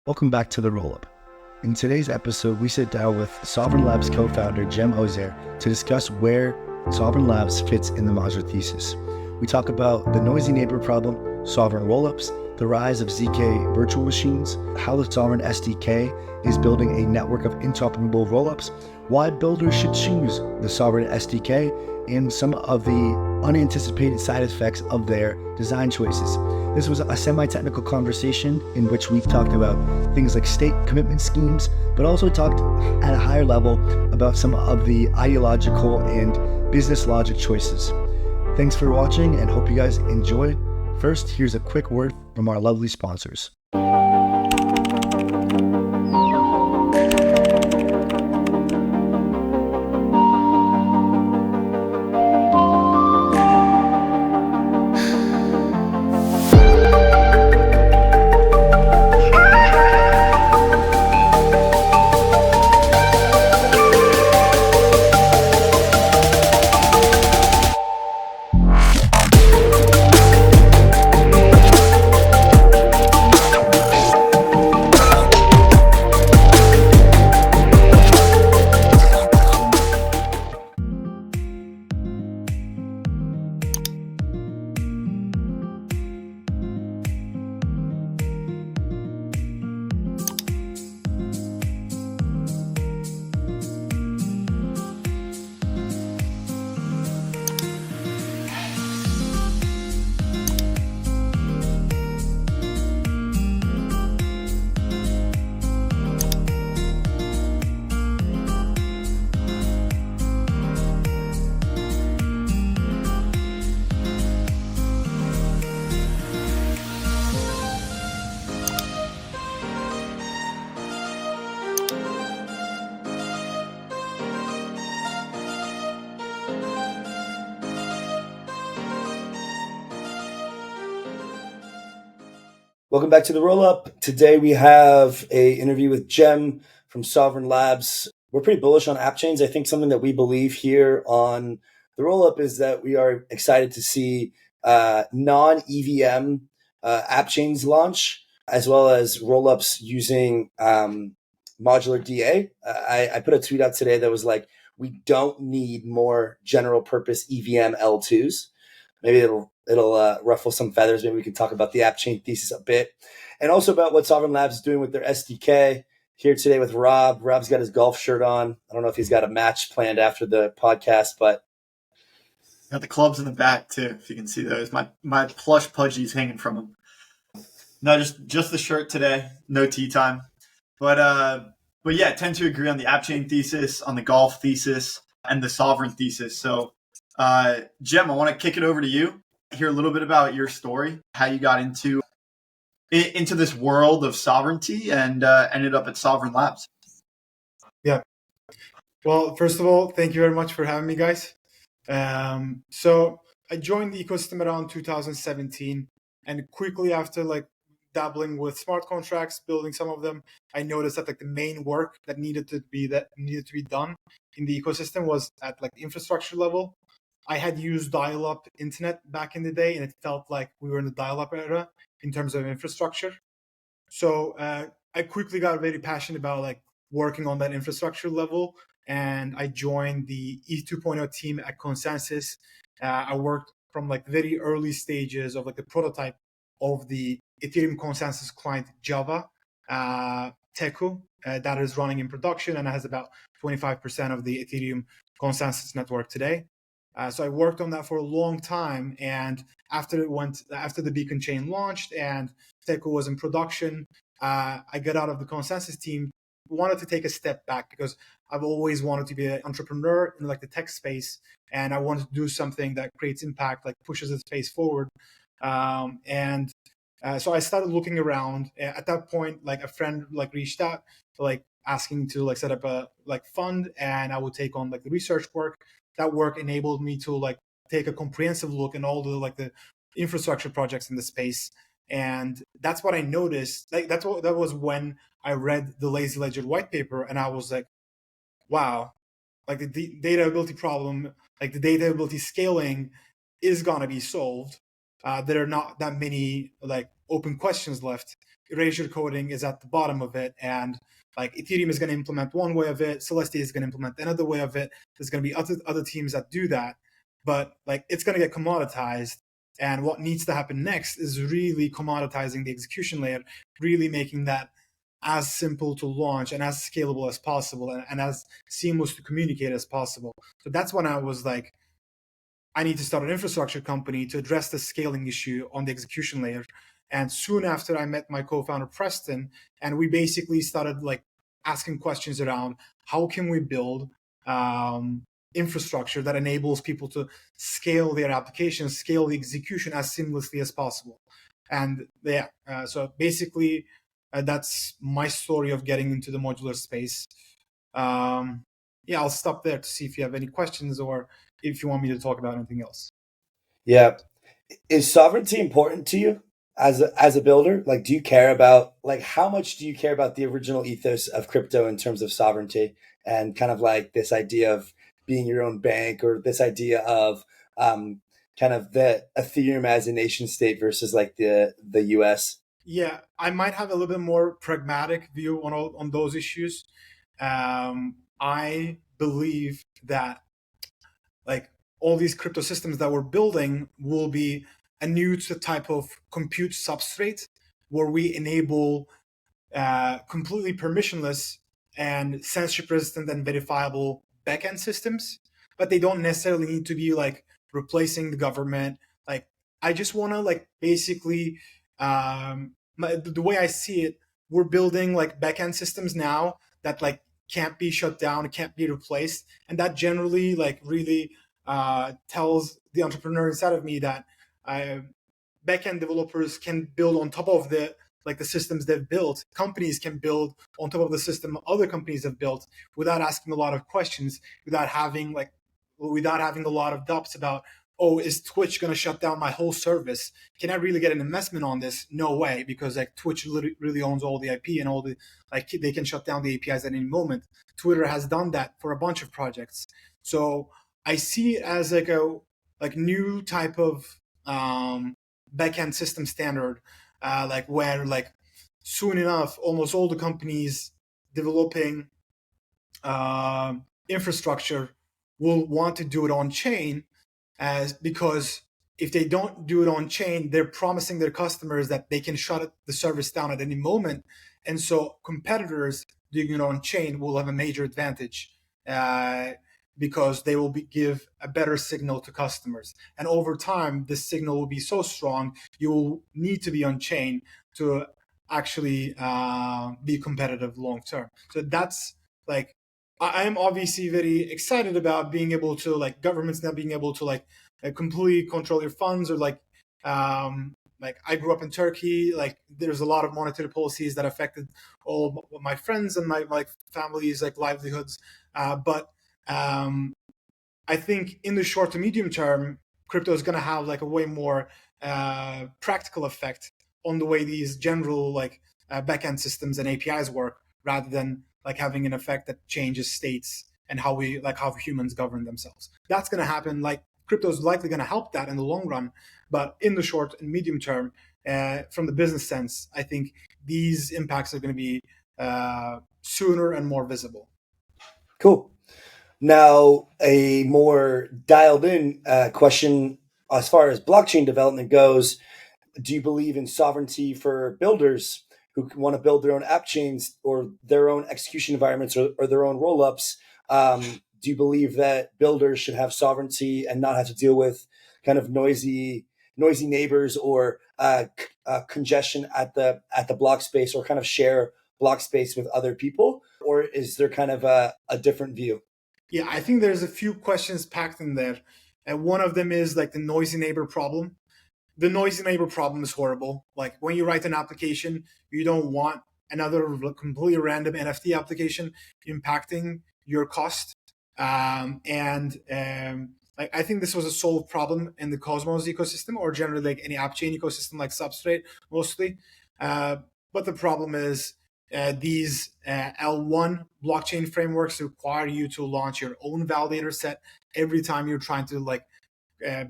Welcome back to the Rollup. In today's episode, we sit down with Sovereign Labs co-founder Cem Ozer to discuss where Sovereign Labs fits in the Modular thesis. We talk about the noisy neighbor problem, sovereign rollups, the rise of zk virtual machines, how the Sovereign SDK is building a network of interoperable rollups, why builders should choose the Sovereign SDK, and some of the unanticipated side effects of their design choices. This was a semi-technical conversation in which we talked about things like state commitment schemes, but also talked at a higher level about some of the ideological and business logic choices. Thanks for watching and hope you guys enjoy. First, here's a quick word from our lovely sponsors. Welcome back to the Rollup. Today we have an interview with Cem from Sovereign Labs. We're pretty bullish on appchains. I think something that we believe here on the Rollup is that we are excited to see non-EVM appchains launch, as well as rollups using modular DA. I put a tweet out today that was like, we don't need more general purpose EVM L2s. Maybe it'll ruffle some feathers. Maybe we can talk about the appchain thesis a bit, and also about what Sovereign Labs is doing with their SDK. Here today with Rob. Rob's got his golf shirt on. I don't know if he's got a match planned after the podcast, but got the clubs in the back too. If you can see those, my plush pudgies hanging from them. No, just the shirt today. No tea time, but yeah, I tend to agree on the appchain thesis, on the golf thesis, and the sovereign thesis. So, Cem, I want to kick it over to you. Hear a little bit about your story, how you got into this world of sovereignty and ended up at Sovereign Labs. Yeah. Well, first of all, thank you very much for having me, guys. So I joined the ecosystem around 2017, and quickly after dabbling with smart contracts, building some of them, I noticed that the main work that needed to be done in the ecosystem was at the infrastructure level. I had used dial-up internet back in the day, and it felt like we were in the dial-up era in terms of infrastructure. So I quickly got very passionate about working on that infrastructure level, and I joined the E2.0 team at Consensus. I worked from very early stages of the prototype of the Ethereum consensus client Java Teku that is running in production and has about 25% of the Ethereum consensus network today. So I worked on that for a long time, and after the Beacon chain launched and Teku was in production, I got out of the consensus team. Wanted to take a step back because I've always wanted to be an entrepreneur in the tech space, and I wanted to do something that creates impact, pushes the space forward. So I started looking around. At that point, a friend reached out to asking to set up a fund, and I would take on the research work. That work enabled me to take a comprehensive look in all the infrastructure projects in the space, and that's what I noticed. That was when I read the Lazy Ledger white paper, and I was like, wow, the data ability problem, the data ability scaling is gonna be solved. There are not that many open questions left. erasure coding is at the bottom of it, and like Ethereum is going to implement one way of it, Celestia is going to implement another way of it. There's going to be other teams that do that, but like it's going to get commoditized. And what needs to happen next is really commoditizing the execution layer, really making that as simple to launch and as scalable as possible, and as seamless to communicate as possible. So that's when I was like, I need to start an infrastructure company to address the scaling issue on the execution layer. And soon after, I met my co-founder Preston, and we basically started like asking questions around how can we build infrastructure that enables people to scale their applications, scale the execution as seamlessly as possible. And yeah, so basically that's my story of getting into the modular space. Yeah, I'll stop there to see if you have any questions or if you want me to talk about anything else. Yeah. Is sovereignty important to you as a builder? Like, do you care about, like, how much do you care about the original ethos of crypto in terms of sovereignty and kind of like this idea of being your own bank, or this idea of kind of the Ethereum as a nation state versus like the US? Yeah, I might have a little bit more pragmatic view on those issues. I believe that like all these crypto systems that we're building will be a new type of compute substrate where we enable completely permissionless and censorship resistant and verifiable backend systems, but they don't necessarily need to be like replacing the government. Like I just want to like basically the way I see it, we're building like backend systems now that like can't be shut down, can't be replaced, and that generally like really tells the entrepreneur inside of me that backend developers can build on top of the systems they've built. Companies can build on top of the system other companies have built without asking a lot of questions, without having a lot of doubts about, oh, is Twitch going to shut down my whole service? Can I really get an investment on this? No way, because like Twitch really owns all the IP and all the they can shut down the APIs at any moment. Twitter has done that for a bunch of projects. So I see it as like a new type of backend system standard, where like soon enough, almost all the companies developing infrastructure will want to do it on chain, because if they don't do it on chain, they're promising their customers that they can shut the service down at any moment. And so competitors doing it on chain will have a major advantage, because they will give a better signal to customers. And over time, this signal will be so strong, you will need to be on chain to actually be competitive long term. So that's like, I am obviously very excited about being able to governments now being able to completely control your funds, or I grew up in Turkey. Like there's a lot of monetary policies that affected all my friends and my family's livelihoods. But I think in the short to medium term, crypto is going to have a way more practical effect on the way these general backend systems and APIs work, rather than having an effect that changes states and how humans govern themselves. That's going to happen. Crypto is likely going to help that in the long run, but in the short and medium term, from the business sense, I think these impacts are going to be sooner and more visible. Cool. Now, a more dialed in question as far as blockchain development goes. Do you believe in sovereignty for builders who want to build their own app chains or their own execution environments or their own rollups? Do you believe that builders should have sovereignty and not have to deal with kind of noisy neighbors or congestion at the block space, or kind of share block space with other people? Or is there kind of a different view? Yeah, I think there's a few questions packed in there. And one of them is the noisy neighbor problem. The noisy neighbor problem is horrible. When you write an application, you don't want another completely random NFT application impacting your cost. I think this was a solved problem in the Cosmos ecosystem, or generally any app chain ecosystem like Substrate mostly. But the problem is these L1 blockchain frameworks require you to launch your own validator set every time you're trying to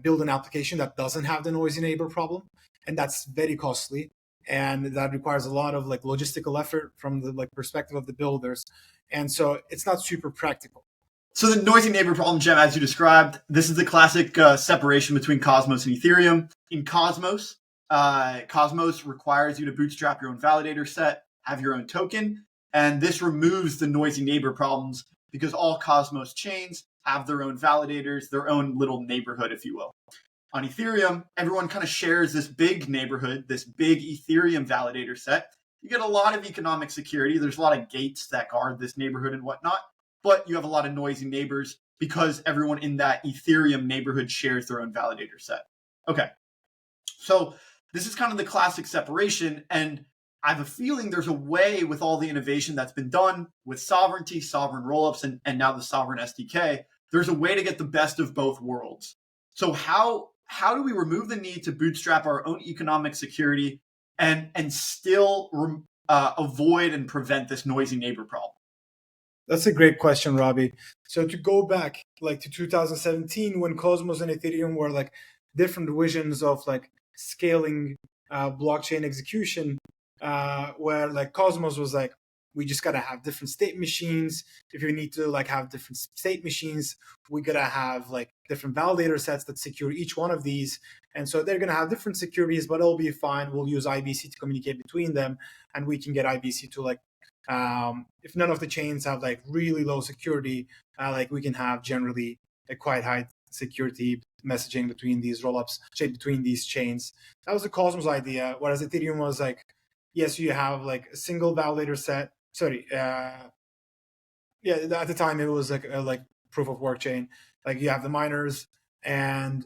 build an application that doesn't have the noisy neighbor problem, and that's very costly. and that requires a lot of like logistical effort from the like perspective of the builders, and so it's not super practical. So the noisy neighbor problem, Cem, as you described, this is the classic separation between Cosmos and Ethereum. In Cosmos, Cosmos requires you to bootstrap your own validator set, have your own token, and this removes the noisy neighbor problems because all Cosmos chains have their own validators, their own little neighborhood, if you will. On Ethereum, everyone kind of shares this big neighborhood, this big Ethereum validator set. You get a lot of economic security. There's a lot of gates that guard this neighborhood and whatnot, but you have a lot of noisy neighbors because everyone in that Ethereum neighborhood shares their own validator set. Okay, so this is kind of the classic separation, and I have a feeling there's a way with all the innovation that's been done with sovereignty, sovereign rollups, and now the sovereign SDK, there's a way to get the best of both worlds. So how do we remove the need to bootstrap our own economic security and still avoid and prevent this noisy neighbor problem? That's a great question, Robbie. So to go back like to 2017, when Cosmos and Ethereum were like different visions of like scaling blockchain execution, where like Cosmos was like, we just gotta have different state machines. If you need to like have different state machines, we gotta have like different validator sets that secure each one of these. And so they're gonna have different securities, but it'll be fine. We'll use IBC to communicate between them, and we can get IBC to like, if none of the chains have like really low security, like we can have generally a quite high security messaging between these rollups, between these chains. That was the Cosmos idea. Whereas Ethereum was like, yes, you have like a single validator set. At the time it was like a proof of work chain. Like you have the miners and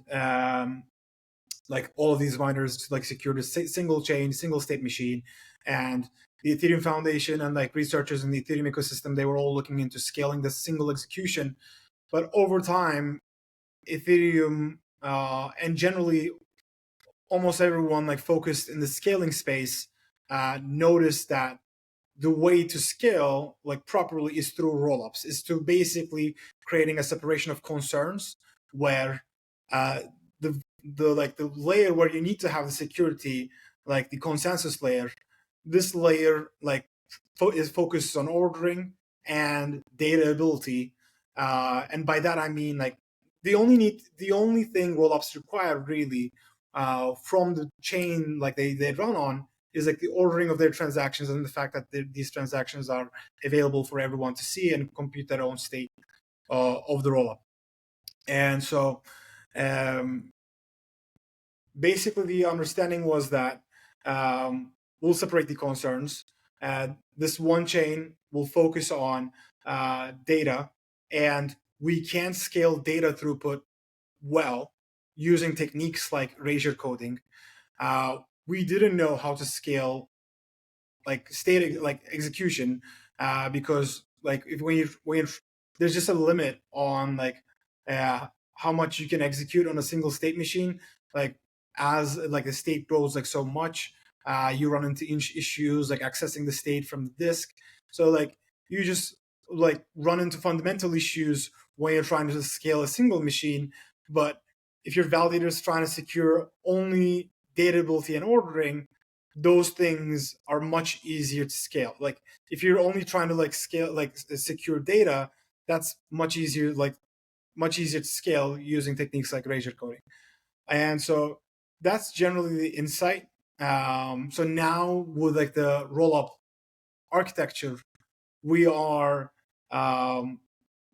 like all of these miners like secured a single chain, single state machine, and the Ethereum Foundation and like researchers in the Ethereum ecosystem, they were all looking into scaling this single execution. But over time, Ethereum and generally almost everyone like focused in the scaling space noticed that the way to scale like properly is through rollups, is to basically creating a separation of concerns where the layer where you need to have the security, like the consensus layer, this layer like is focused on ordering and data ability, and by that I mean like the only thing rollups require really from the chain like they run on is like the ordering of their transactions and the fact that these transactions are available for everyone to see and compute their own state of the rollup. And so basically the understanding was that we'll separate the concerns. This one chain will focus on data, and we can scale data throughput well using techniques like erasure coding. We didn't know how to scale like state like execution because like if when there's just a limit on like how much you can execute on a single state machine. Like as like the state grows like so much, you run into issues like accessing the state from the disk. So like you just like run into fundamental issues when you're trying to scale a single machine. But if your validator is trying to secure only datability and ordering, those things are much easier to scale. Like if you're only trying to like scale like secure data, that's much easier to scale using techniques like erasure coding. And so that's generally the insight. So now with like the rollup architecture, we are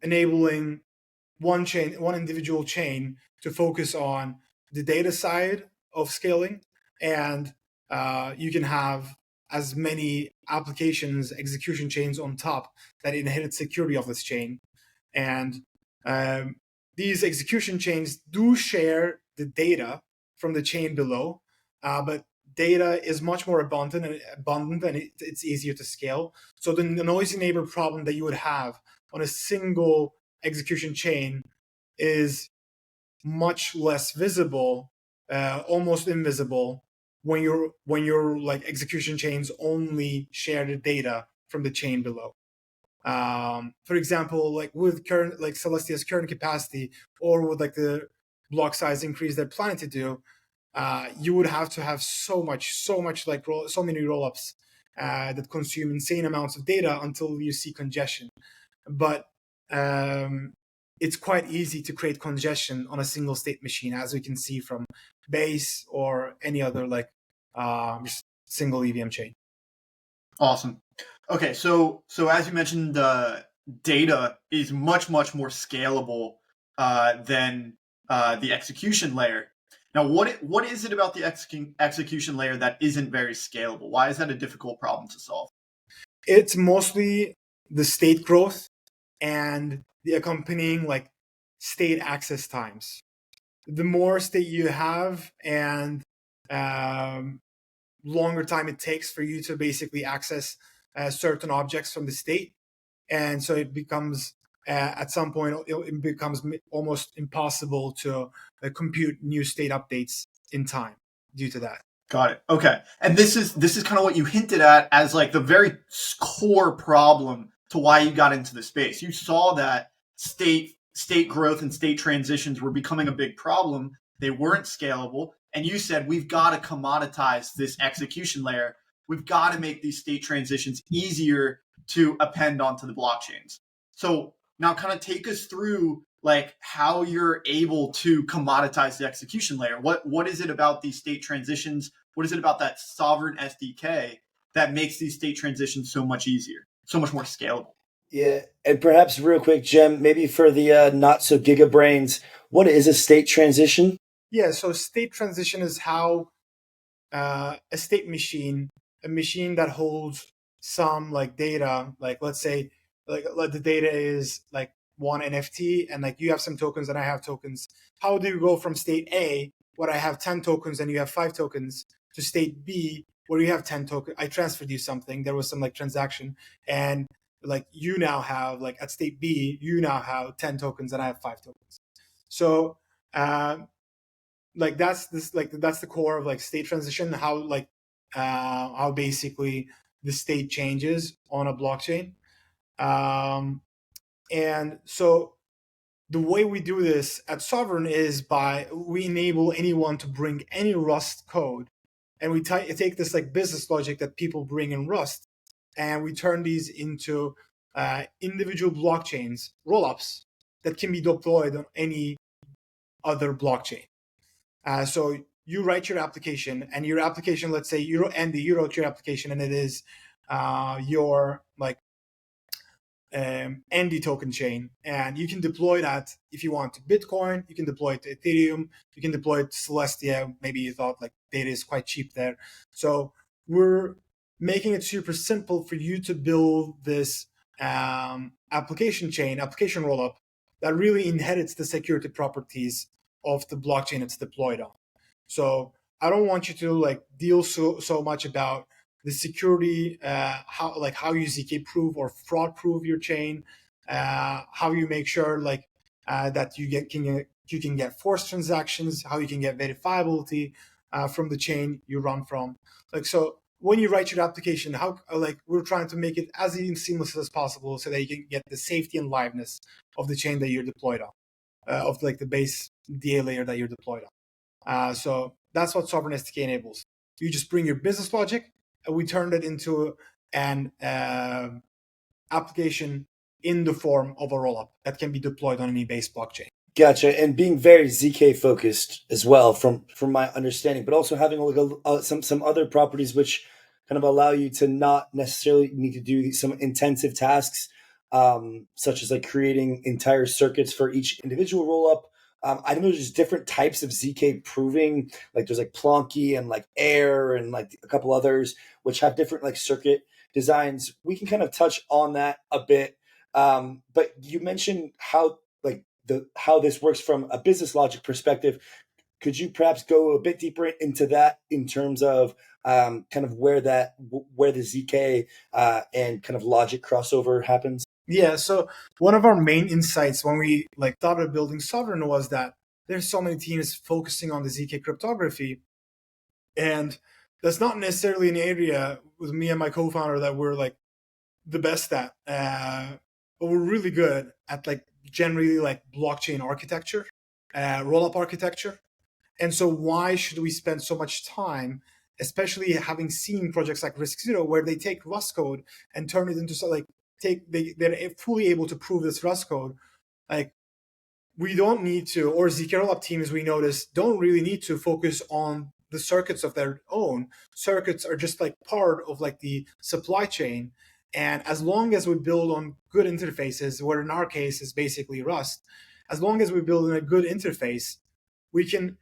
enabling one individual chain to focus on the data side of scaling, and you can have as many applications, execution chains on top that inherit security of this chain. And these execution chains do share the data from the chain below, but data is much more abundant and it's easier to scale. So the noisy neighbor problem that you would have on a single execution chain is much less visible, almost invisible, when your like execution chains only share the data from the chain below. For example, like with current like Celestia's current capacity, or with like the block size increase they're planning to do, you would have to have so much like so many rollups that consume insane amounts of data until you see congestion. But it's quite easy to create congestion on a single state machine, as we can see from Base or any other like just single EVM chain. Awesome. Okay, so as you mentioned, data is much more scalable than the execution layer. Now, what is it about the execution layer that isn't very scalable? Why is that a difficult problem to solve? It's mostly the state growth and the accompanying like state access times. The more state you have and longer time it takes for you to basically access certain objects from the state, and so it becomes at some point it becomes almost impossible to compute new state updates in time due to that. Got it. Okay. And this is kind of what you hinted at as like the very core problem to why you got into the space. You saw that state growth and state transitions were becoming a big problem. They weren't scalable. And you said, we've got to commoditize this execution layer. We've got to make these state transitions easier to append onto the blockchains. So now kind of take us through like how you're able to commoditize the execution layer. What is it about these state transitions? What is it about that sovereign SDK that makes these state transitions so much easier, so much more scalable? Yeah, and perhaps real quick, Cem, maybe for the not so giga brains, what is a state transition? Yeah, so state transition is how a state machine, a machine that holds some like data, like let's say like the data is like one NFT and like you have some tokens and I have tokens. How do you go from state A, where I have 10 tokens and you have 5 tokens, to state B, where you have 10 tokens? I transferred you something. There was some like transaction, and like you now have like at state B, you now have 10 tokens and I have 5 tokens. So like that's the core of like state transition, how basically the state changes on a blockchain. And so the way we do this at Sovereign is we enable anyone to bring any Rust code, and we take this like business logic that people bring in Rust, and we turn these into individual blockchains, rollups, that can be deployed on any other blockchain. So you write your application, and your application, let's say you wrote your application, and it is your like Andy token chain, and you can deploy that if you want to Bitcoin, you can deploy it to Ethereum, you can deploy it to Celestia. Maybe you thought like data is quite cheap there. So we're making it super simple for you to build this application rollup that really inherits the security properties of the blockchain it's deployed on. So I don't want you to like deal so much about the security, how you zk proof or fraud proof your chain, how you make sure like that you can get forced transactions, how you can get verifiability from the chain you run from. Like, so when you write your application, how like we're trying to make it as seamless as possible so that you can get the safety and liveness of the chain that you're deployed on, of like the base DA layer that you're deployed on. So that's what Sovereign SDK enables. You just bring your business logic, and we turned it into an application in the form of a rollup that can be deployed on any base blockchain. Gotcha. And being very ZK focused as well, from my understanding, but also having some other properties which kind of allow you to not necessarily need to do some intensive tasks, such as like creating entire circuits for each individual rollup. I know there's different types of ZK proving, like there's like Plonky and like Air and like a couple others, which have different like circuit designs. We can kind of touch on that a bit. But you mentioned how this works from a business logic perspective. Could you perhaps go a bit deeper into that in terms of kind of where the ZK and kind of logic crossover happens? Yeah, so one of our main insights when we like started building Sovereign was that there's so many teams focusing on the ZK cryptography, and that's not necessarily an area with me and my co-founder that we're like the best at, but we're really good at like generally like blockchain architecture, rollup architecture, And so why should we spend so much time, especially having seen projects like Risc Zero, where they take Rust code and turn it into they're fully able to prove this Rust code. Like, we don't need to, or zkRollup teams, we notice, don't really need to focus on the circuits of their own. Circuits are just like part of like the supply chain. And as long as we build on good interfaces, where in our case is basically Rust, as long as we build in a good interface, we can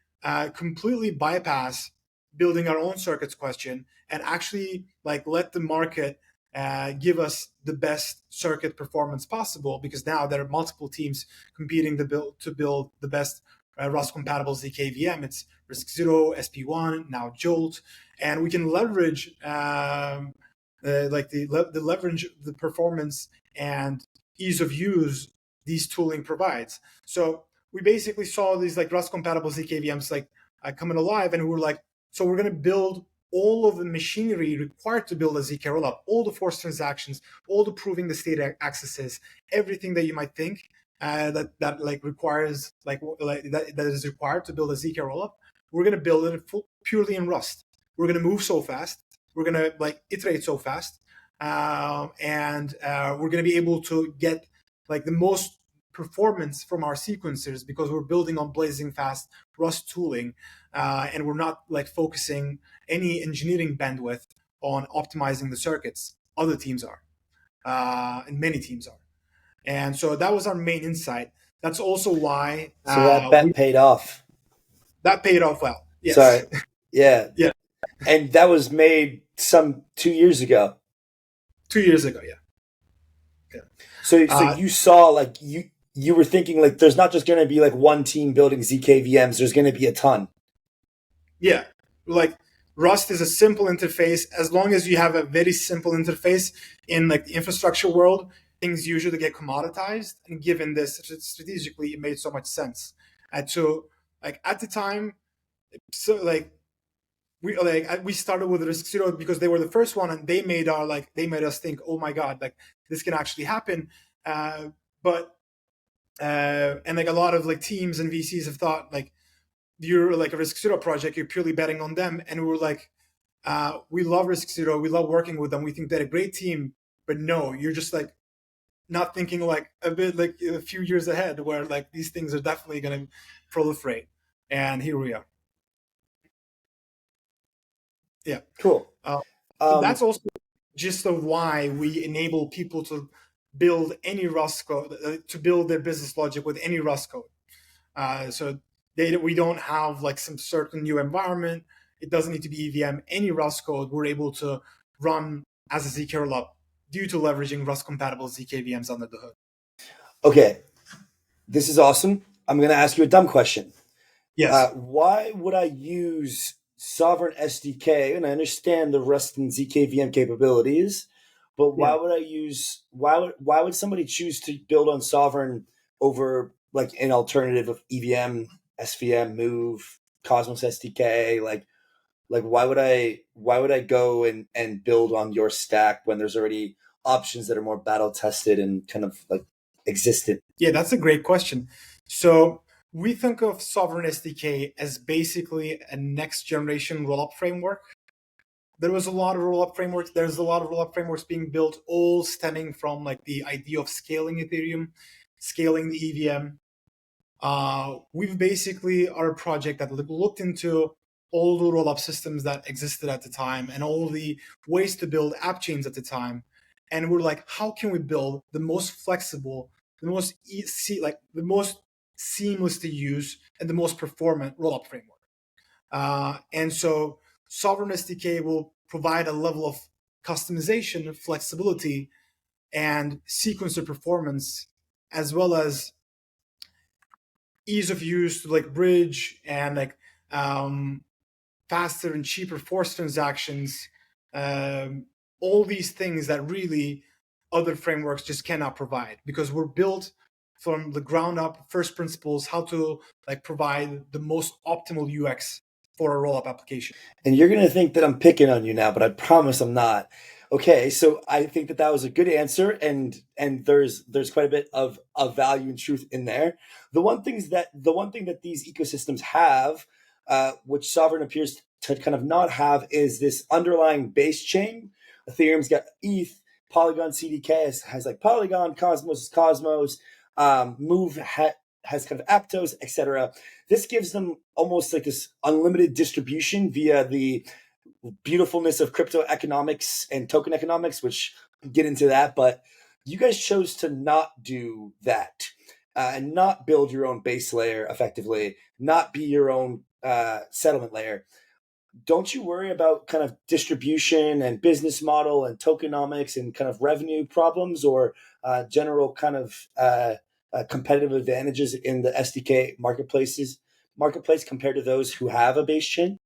completely bypass building our own circuits question and actually like let the market give us the best circuit performance possible, because now there are multiple teams competing to build the best Rust compatible zkVM. It's Risc Zero, SP1, now Jolt, and we can leverage the performance and ease of use these tooling provides. So we basically saw these like Rust compatible zkVMs like coming alive, and we were like, so we're going to build all of the machinery required to build a zkRollup, all the forced transactions, all the proving the state accesses, everything that you might think that like requires that is required to build a zkRollup. We're going to build it purely in Rust. We're going to move so fast. We're going to like iterate so fast, and we're going to be able to get like the most performance from our sequencers because we're building on blazing fast Rust tooling, and we're not like focusing any engineering bandwidth on optimizing the circuits. Other teams are, and many teams are. And so that was our main insight. That's also why So that bet paid off. That paid off well. Yes. Sorry. Yeah. Yeah. And that was made 2 years ago. 2 years ago, yeah. So you saw like you were thinking like there's not just going to be like one team building zkVMs. There's going to be a ton. Yeah, like Rust is a simple interface. As long as you have a very simple interface in like the infrastructure world, things usually get commoditized. And given this, strategically, it made so much sense. And so, like at the time, so like we started with Risc Zero because they were the first one, and they made us think, oh my god, like this can actually happen. And like a lot of like teams and VCs have thought like, you're like a Risc Zero project, you're purely betting on them. And we were like, we love Risc Zero, we love working with them, we think they're a great team, but no, you're just like not thinking like a bit like a few years ahead where like these things are definitely going to proliferate. And here we are. Yeah. Cool. That's also just of why we enable people to build any Rust code, to build their business logic with any Rust code. So we don't have like some certain new environment. It doesn't need to be EVM. Any Rust code we're able to run as a zkRollup due to leveraging Rust compatible zkVMs under the hood. Okay, this is awesome. I'm going to ask you a dumb question. Yes. Why would I use Sovereign SDK? And I understand the Rust and zkVM capabilities, but why would somebody choose to build on Sovereign over like an alternative of EVM, SVM, Move, Cosmos SDK? Like why would I go and build on your stack when there's already options that are more battle tested and kind of like existent? Yeah, that's a great question. So we think of Sovereign SDK as basically a next generation rollup framework. There was a lot of rollup frameworks. There's a lot of rollup frameworks being built, all stemming from like the idea of scaling Ethereum, scaling the EVM. We've basically are a project that looked into all the rollup systems that existed at the time and all the ways to build app chains at the time. And we're like, how can we build the most flexible, the most the most seamless to use, and the most performant rollup framework? And so Sovereign SDK will provide a level of customization, flexibility, and sequencer performance, as well as ease of use to like bridge and like faster and cheaper forced transactions, all these things that really other frameworks just cannot provide, because we're built from the ground up, first principles, how to like provide the most optimal UX for a rollup application. And you're going to think that I'm picking on you now, but I promise I'm not. Okay, so I think that was a good answer, and there's quite a bit of value and truth in there. The one thing that these ecosystems have which Sovereign appears to kind of not have, is this underlying base chain. Ethereum's got ETH, Polygon CDK has like Polygon, Cosmos is Cosmos, Move has kind of Aptos, etc. This gives them almost like this unlimited distribution via the beautifulness of crypto economics and token economics, which we'll get into that. But you guys chose to not do that and not build your own base layer effectively, not be your own settlement layer. Don't you worry about kind of distribution and business model and tokenomics and kind of revenue problems or general kind of competitive advantages in the SDK marketplace compared to those who have a base chain?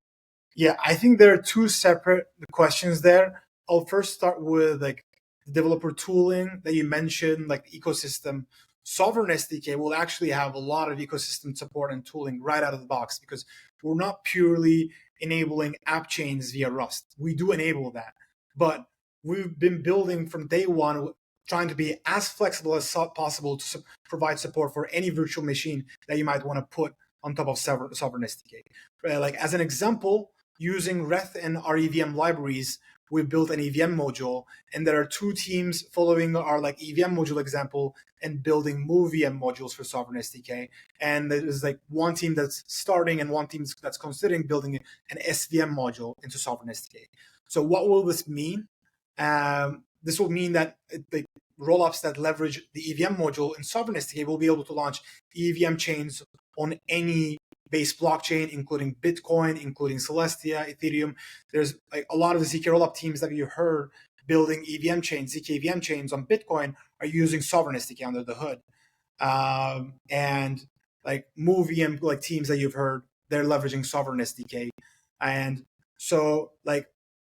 Yeah, I think there are two separate questions there. I'll first start with like the developer tooling that you mentioned, like the ecosystem. Sovereign SDK will actually have a lot of ecosystem support and tooling right out of the box because we're not purely enabling app chains via Rust. We do enable that, but we've been building from day one, trying to be as flexible as possible to provide support for any virtual machine that you might want to put on top of Sovereign SDK. Like as an example, using Reth and our EVM libraries, we built an EVM module, and there are two teams following our like EVM module example and building MoveVM modules for Sovereign SDK. And there's like one team that's starting and one team that's considering building an SVM module into Sovereign SDK. So what will this mean? This will mean that the rollups that leverage the EVM module in Sovereign SDK will be able to launch EVM chains on any base blockchain, including Bitcoin, including Celestia, Ethereum. There's like a lot of the zkRollup teams that you heard building EVM chains, zkVM chains on Bitcoin are using Sovereign SDK under the hood. And like MoveVM like teams that you've heard, they're leveraging Sovereign SDK. And so like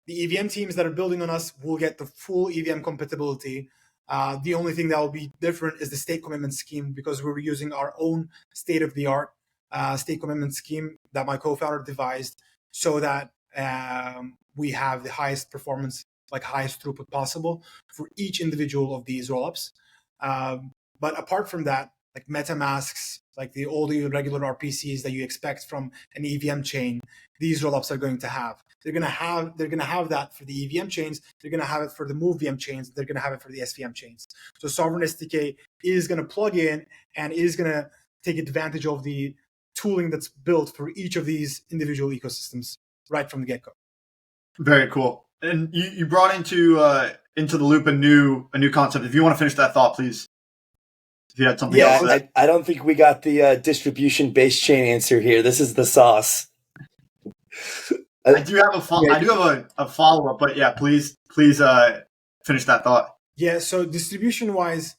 the EVM teams that are building on us will get the full EVM compatibility. The only thing that will be different is the state commitment scheme because we're using our own state-of-the-art state commitment scheme that my co-founder devised so that we have the highest performance, like highest throughput possible for each individual of these rollups. But apart from that, like MetaMasks, like the old regular RPCs that you expect from an EVM chain, these rollups are going to have. They're going to have that for the EVM chains. They're going to have it for the MoveVM chains. They're going to have it for the SVM chains. So Sovereign SDK is going to plug in and is going to take advantage of the tooling that's built for each of these individual ecosystems right from the get-go. Very cool. And you brought into the loop a new concept. If you want to finish that thought, please. If you had something else. Yeah, I don't think we got the distribution base chain answer here. This is the sauce. I do have a follow-up, but yeah, please finish that thought. Yeah, so distribution-wise,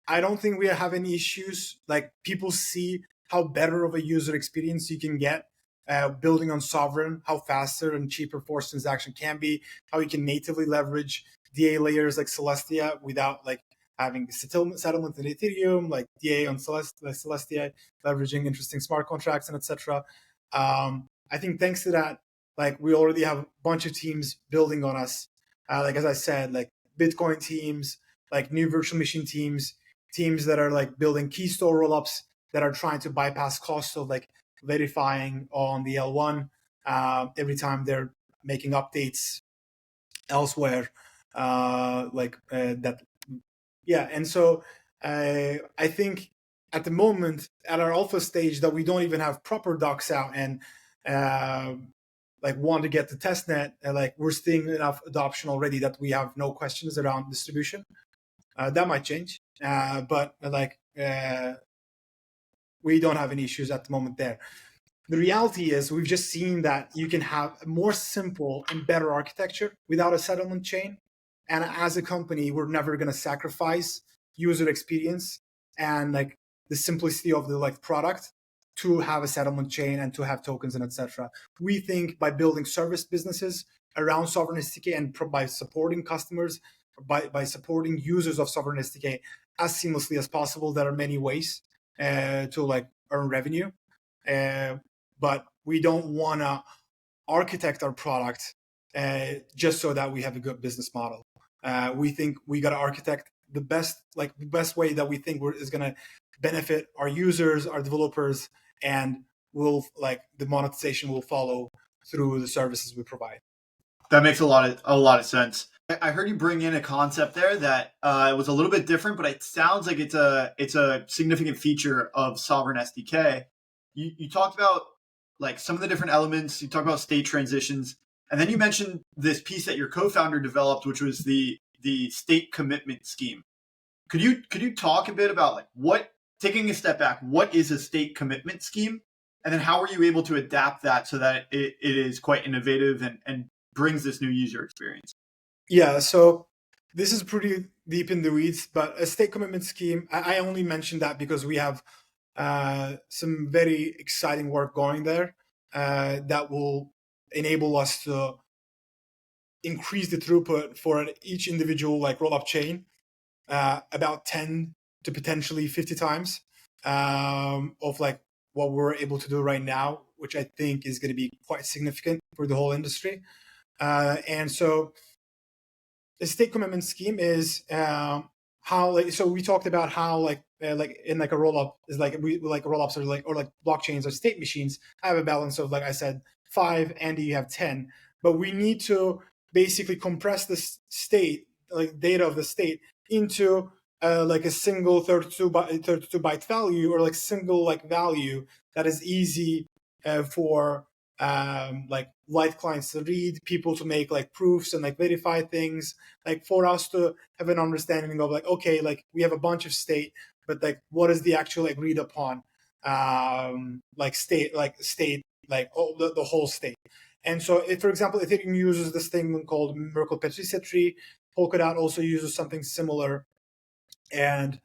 I don't think we have any issues. Like people see how better of a user experience you can get building on Sovereign, how faster and cheaper forced transaction can be, how you can natively leverage DA layers like Celestia without like having settlement in Ethereum, like DA on Celestia, leveraging interesting smart contracts and etc. I think thanks to that, like we already have a bunch of teams building on us. Like as I said, like Bitcoin teams, like new virtual machine teams that are like building key store rollups that are trying to bypass cost of like verifying on the L1 every time they're making updates elsewhere. That. Yeah, and so I think at the moment at our alpha stage that we don't even have proper docs out and like want to get the testnet, like we're seeing enough adoption already that we have no questions around distribution. That might change, but like we don't have any issues at the moment there. The reality is we've just seen that you can have a more simple and better architecture without a settlement chain. And as a company, we're never going to sacrifice user experience and like the simplicity of the like product to have a settlement chain and to have tokens and etc. We think by building service businesses around Sovereign SDK and by supporting customers, by supporting users of Sovereign SDK as seamlessly as possible, there are many ways to like earn revenue. But we don't want to architect our product just so that we have a good business model. We think we got to architect the best way that we think is going to benefit our users, our developers, and the monetization will follow through the services we provide. That makes a lot of sense. I heard you bring in a concept there that was a little bit different, but it sounds like it's a significant feature of Sovereign SDK. You talked about like some of the different elements. You talked about state transitions, and then you mentioned this piece that your co-founder developed, which was the state commitment scheme. Could you talk a bit about like what, taking a step back, what is a state commitment scheme, and then how are you able to adapt that so that it is quite innovative and brings this new user experience? Yeah, so this is pretty deep in the weeds, but a state commitment scheme, I only mentioned that because we have some very exciting work going there that will enable us to increase the throughput for each individual like rollup chain about 10 to potentially 50 times of like what we're able to do right now, which I think is going to be quite significant for the whole industry. And so the state commitment scheme is how like, so we talked about how like in like a rollup is like we like rollups or like blockchains or state machines have a balance of, like I said, 5 and you have 10, but we need to basically compress the state, like data of the state, into like a single 32 byte value, or like single like value that is easy for like light clients to read, people to make like proofs and like verify things, like for us to have an understanding of like, okay, like we have a bunch of state, but like what is the actual like agreed upon like state like the whole state. And so if, for example, Ethereum uses this thing called Merkle patricity, Polkadot also uses something similar, and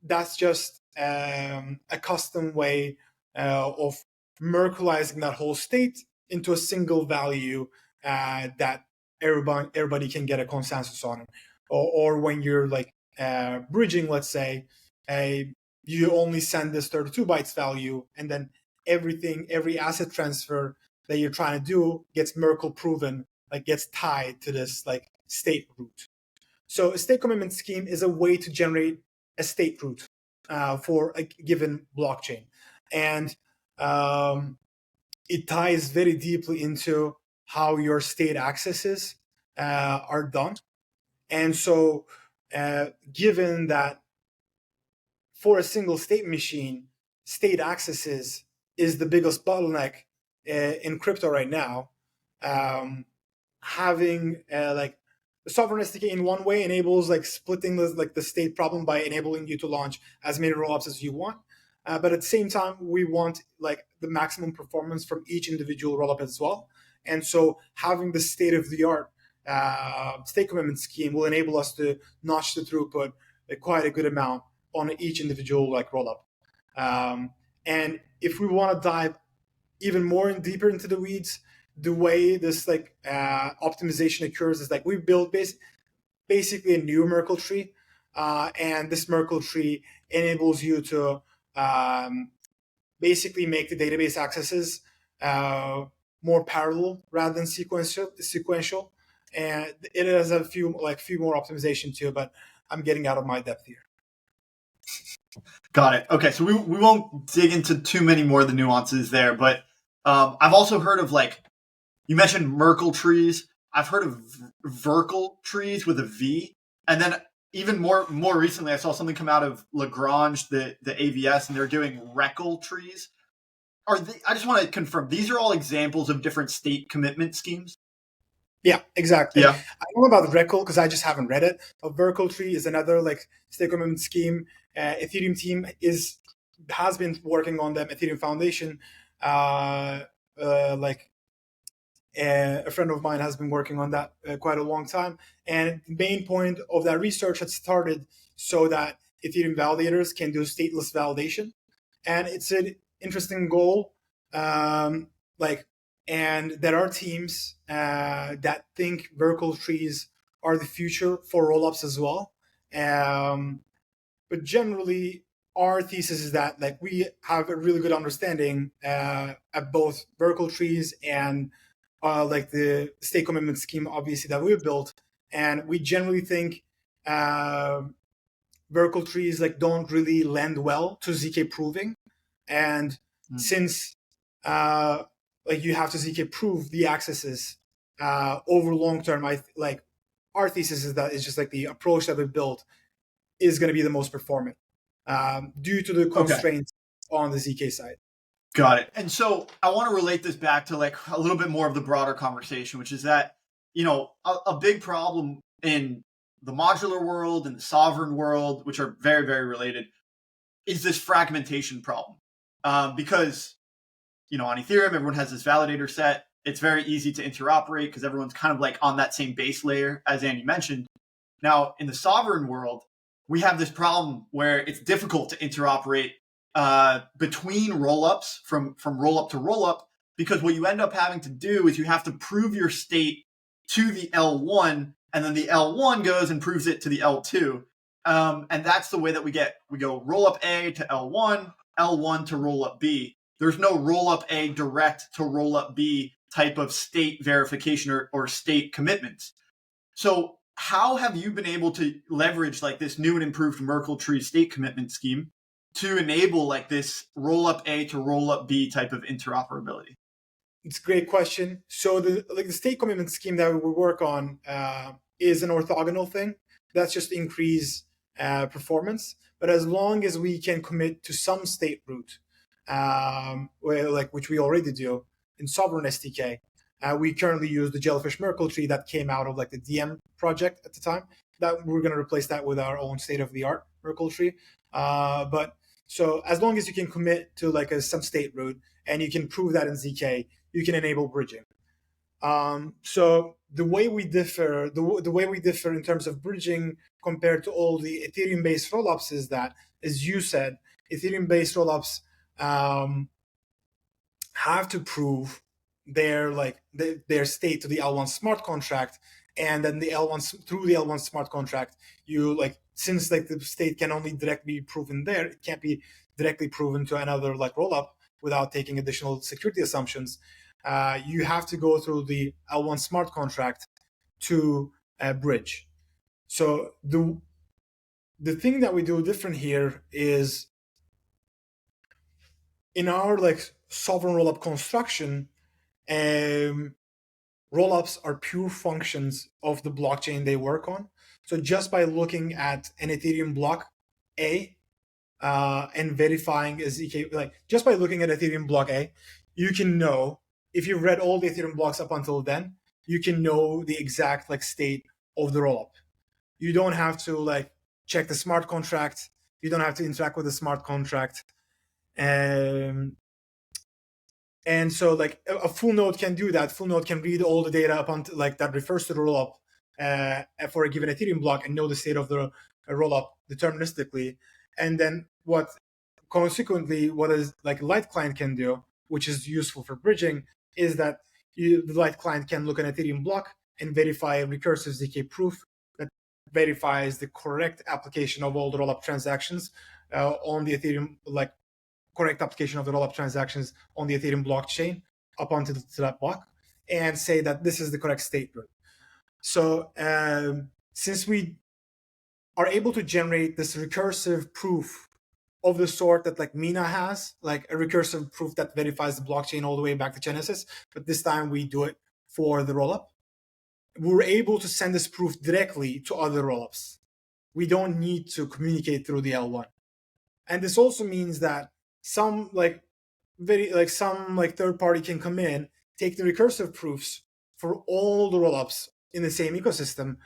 that's just a custom way of Merkleizing that whole state into a single value that everybody can get a consensus on. Or when you're like bridging, let's say, you only send this 32 bytes value, and then every asset transfer that you're trying to do gets Merkle proven, like gets tied to this like state root. So a state commitment scheme is a way to generate a state root for a given blockchain. And it ties very deeply into how your state accesses are done. And so given that for a single state machine, state accesses is the biggest bottleneck in crypto right now, having like the Sovereign SDK in one way enables like splitting the state problem by enabling you to launch as many rollups as you want. But at the same time, we want like the maximum performance from each individual rollup as well. And so having the state-of-the-art state commitment scheme will enable us to notch the throughput quite a good amount on each individual like rollup. And if we want to dive even more and deeper into the weeds, the way this like optimization occurs is like we build basically a new Merkle tree, and this Merkle tree enables you to basically make the database accesses more parallel rather than sequential. And it has a few more optimization too, but I'm getting out of my depth here. Got it. Okay, so we won't dig into too many more of the nuances there, but I've also heard of like, you mentioned Merkle trees. I've heard of Verkle trees with a V, and then even more recently, I saw something come out of Lagrange, the AVS, and they're doing Reckle trees. I just want to confirm, these are all examples of different state commitment schemes? Yeah, exactly. Yeah. I don't know about Reckle because I just haven't read it. A Verkle tree is another like state commitment scheme. Ethereum team has been working on them. Ethereum Foundation, like a friend of mine has been working on that quite a long time. And the main point of that research had started so that Ethereum validators can do stateless validation. And it's an interesting goal. And there are teams that think Verkle trees are the future for rollups as well. But generally, our thesis is that like we have a really good understanding of both Verkle trees and like the state commitment scheme, obviously, that we've built. And we generally think Verkle trees like don't really lend well to zk proving. And since like you have to zk prove the accesses over long term. Our thesis is that it's just like the approach that we built is going to be the most performant due to the constraints on the zk side. Got it. And so I want to relate this back to like a little bit more of the broader conversation, which is that, a big problem in the modular world and the sovereign world, which are very, very related, is this fragmentation problem. Because, on Ethereum, everyone has this validator set. It's very easy to interoperate because everyone's kind of like on that same base layer, as Andy mentioned. Now, in the sovereign world, we have this problem where it's difficult to interoperate between rollups from rollup to rollup, because what you end up having to do is you have to prove your state to the L1, and then the L1 goes and proves it to the L2. And that's the way that we go rollup A to L1, L1 to rollup B. There's no rollup A direct to rollup B type of state verification or state commitments. So how have you been able to leverage like this new and improved Merkle tree state commitment scheme to enable like this rollup A to rollup B type of interoperability? It's a great question. So the state commitment scheme that we work on is an orthogonal thing. That's just increase performance. But as long as we can commit to some state root, which we already do in Sovereign SDK, we currently use the Jellyfish Merkle tree that came out of like the DM project at the time. That we're going to replace that with our own state-of-the-art Merkle tree. But so as long as you can commit to like some state root and you can prove that in zk, you can enable bridging. So the way we differ in terms of bridging compared to all the Ethereum-based rollups is that, as you said, Ethereum-based rollups have to prove their state to the L1 smart contract, and then through the L1 smart contract, since the state can only directly be proven there, it can't be directly proven to another rollup without taking additional security assumptions. You have to go through the L1 smart contract to bridge. So the thing that we do different here is in our sovereign rollup construction, rollups are pure functions of the blockchain they work on. So just by looking at an Ethereum block A and verifying a zk, just by looking at Ethereum block A, you can know, if you've read all the Ethereum blocks up until then, you can know the exact state of the rollup. You don't have to check the smart contract. You don't have to interact with the smart contract. And so a full node can do that. Full node can read all the data up until that refers to the rollup for a given Ethereum block and know the state of the rollup deterministically. And then what is Light client can do, which is useful for bridging, is that the Light client can look at an Ethereum block and verify a recursive zk proof that verifies the correct application of all the rollup transactions on the Ethereum, correct application of the rollup transactions on the Ethereum blockchain up onto that block, and say that this is the correct state root. So since we are able to generate this recursive proof of the sort that Mina has, a recursive proof that verifies the blockchain all the way back to Genesis, but this time we do it for the rollup, we're able to send this proof directly to other rollups. We don't need to communicate through the L1. And this also means that some third party can come in, take the recursive proofs for all the rollups in the same ecosystem,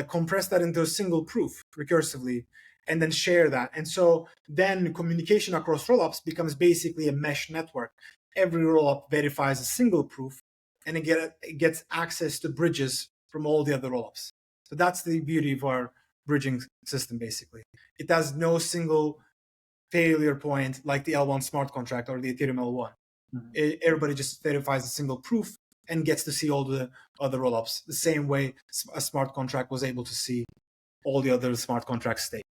compress that into a single proof recursively, and then share that. And so then communication across rollups becomes basically a mesh network. Every rollup verifies a single proof, and it gets access to bridges from all the other rollups. So that's the beauty of our bridging system, basically. It has no single failure point like the L1 smart contract or the Ethereum L1. Mm-hmm. Everybody just verifies a single proof and gets to see all the other rollups the same way a smart contract was able to see all the other smart contract state.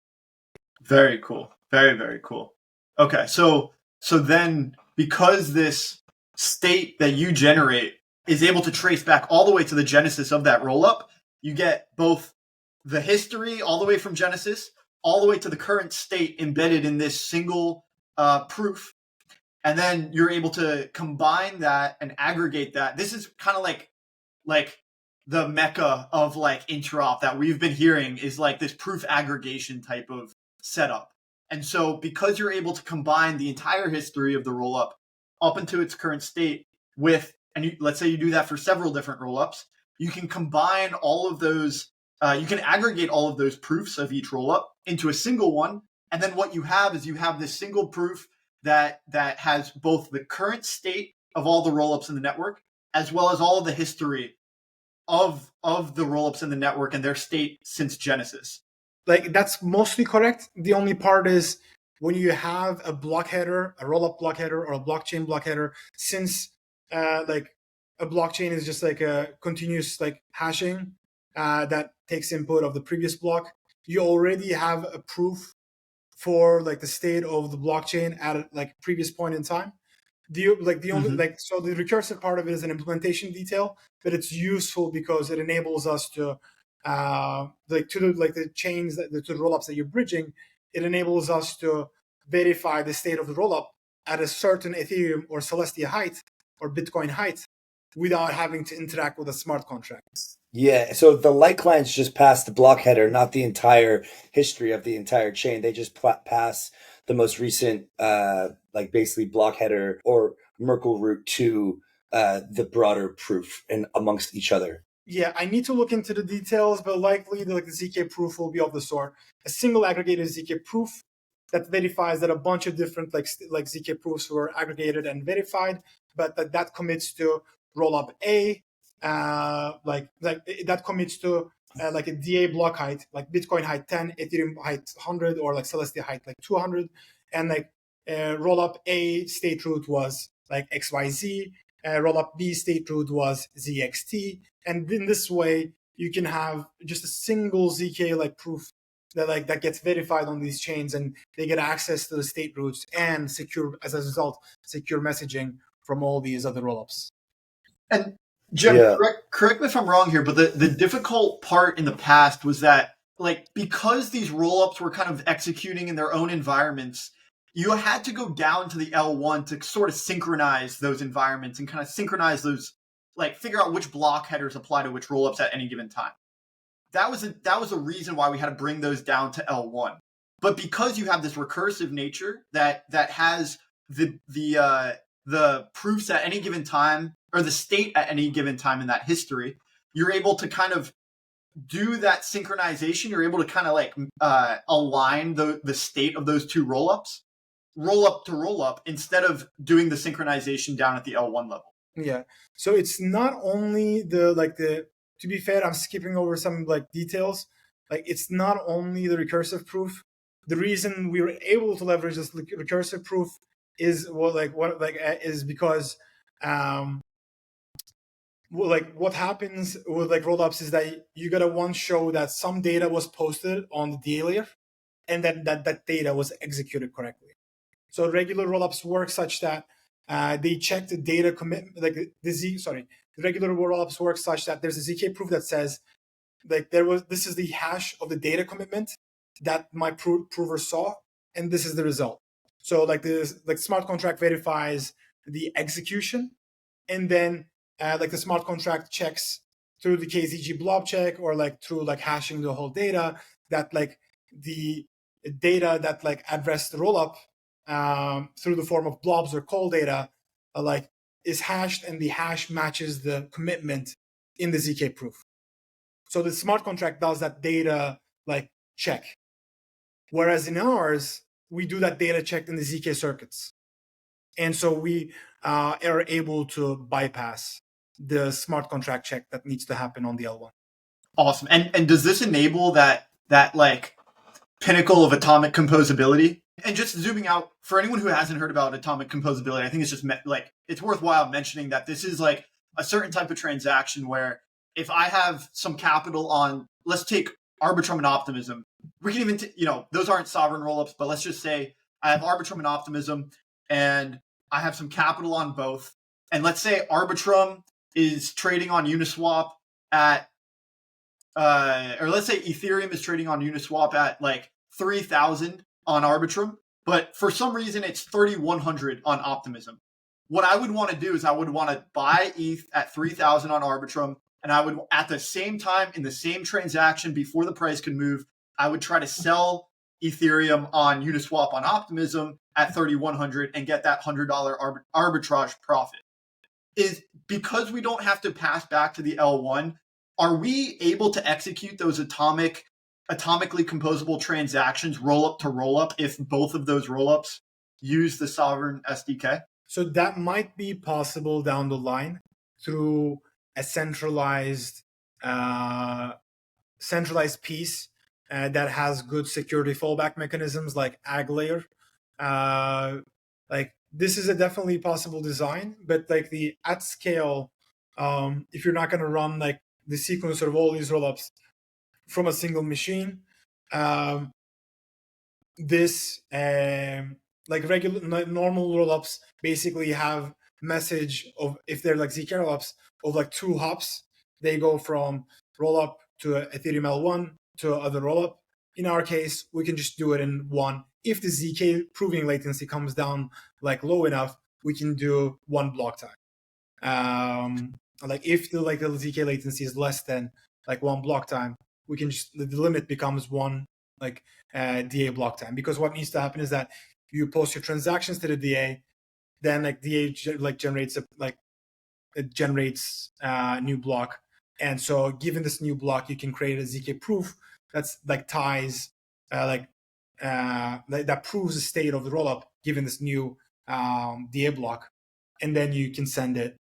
Very cool. Very, very cool. Okay, so then because this state that you generate is able to trace back all the way to the genesis of that rollup, you get both the history all the way from Genesis all the way to the current state embedded in this single proof. And then you're able to combine that and aggregate that. This is kind of like the mecca of like interop that we've been hearing is like this proof aggregation type of setup. And so because you're able to combine the entire history of the rollup up into its current state with, let's say you do that for several different rollups, you can combine all of those, you can aggregate all of those proofs of each rollup into a single one. And then what you have is you have this single proof that has both the current state of all the rollups in the network, as well as all of the history of the rollups in the network and their state since Genesis. Like that's mostly correct. The only part is when you have a block header, a rollup block header, or a blockchain block header, since like a blockchain is just like a continuous like hashing that takes input of the previous block, you already have a proof for like the state of the blockchain at a like previous point in time. Only like, so the recursive part of it is an implementation detail, but it's useful because it enables us to like to the chains to the rollups that you're bridging. It enables us to verify the state of the rollup at a certain Ethereum or Celestia height or Bitcoin height without having to interact with a smart contract. Yeah, so the light clients just pass the block header, not the entire history of the entire chain. They just pass the most recent, like basically block header or Merkle root to the broader proof and amongst each other. Yeah, I need to look into the details, but likely the zk proof will be of the sort: a single aggregated zk proof that verifies that a bunch of different like zk proofs were aggregated and verified, but that commits to rollup A. Like that commits to like a DA block height, like Bitcoin height 10, Ethereum height 100, or like Celestia height like 200, and like rollup A state root was like XYZ, rollup B state root was ZXT, and in this way you can have just a single zk like proof that gets verified on these chains, and they get access to the state roots and secure, as a result, secure messaging from all these other rollups. And Jim, correct me if I'm wrong here, but the difficult part in the past was that, like, because these rollups were kind of executing in their own environments, you had to go down to the L1 to sort of synchronize those environments and kind of synchronize those, like, figure out which block headers apply to which rollups at any given time. That was a reason why we had to bring those down to L1. But because you have this recursive nature that has the proofs at any given time, or the state at any given time in that history, you're able to kind of do that synchronization. You're able to kind of like align the state of those two rollups, rollup to rollup, instead of doing the synchronization down at the L1 level. Yeah. So it's not only to be fair, I'm skipping over some like details. Like it's not only the recursive proof. The reason we were able to leverage this recursive proof is is because what happens with like rollups is that you gotta show that some data was posted on the DA layer, and that data was executed correctly. So regular rollups work such that they check the data commitment, like the regular rollups work such that there's a zk proof that says like this is the hash of the data commitment that my prover saw, and this is the result. So like smart contract verifies the execution, and then like the smart contract checks through the KZG blob check, or like through like hashing the whole data, that like the data that like addressed the rollup through the form of blobs or call data like is hashed, and the hash matches the commitment in the zk proof. So the smart contract does that data like check, whereas in ours we do that data check in the zk circuits, and so we are able to bypass the smart contract check that needs to happen on the L1. Awesome. And does this enable that like pinnacle of atomic composability? And just zooming out, for anyone who hasn't heard about atomic composability, I think it's just like it's worthwhile mentioning that this is like a certain type of transaction where if I have some capital on, let's take Arbitrum and Optimism. We can even, those aren't sovereign rollups, but let's just say I have Arbitrum and Optimism, and I have some capital on both. And let's say Arbitrum is trading on Uniswap at, or let's say Ethereum is trading on Uniswap at like 3,000 on Arbitrum, but for some reason it's 3,100 on Optimism. What I would want to do is I would want to buy ETH at 3,000 on Arbitrum, and I would, at the same time, in the same transaction before the price could move, I would try to sell Ethereum on Uniswap on Optimism at 3,100 and get that $100 arbitrage profit. Is because we don't have to pass back to the L1, are we able to execute those atomically composable transactions rollup to rollup if both of those rollups use the Sovereign SDK? So that might be possible down the line through a centralized piece that has good security fallback mechanisms like AG layer. Like this is a definitely possible design, but like the at scale, if you're not going to run like the sequencer of all these rollups from a single machine, this like regular normal rollups basically have message of, if they're like zkRollups, of like 2 hops. They go from rollup to Ethereum L1 to other rollup. In our case, we can just do it in one. If the zk proving latency comes down like low enough, we can do 1 block time. Like if the zk latency is less than like 1 block time, we can just, the limit becomes 1 like DA block time. Because what needs to happen is that you post your transactions to the DA, then like DA generates a new block, and so given this new block, you can create a zk proof that's like ties that proves the state of the rollup given this new DA block, and then you can send it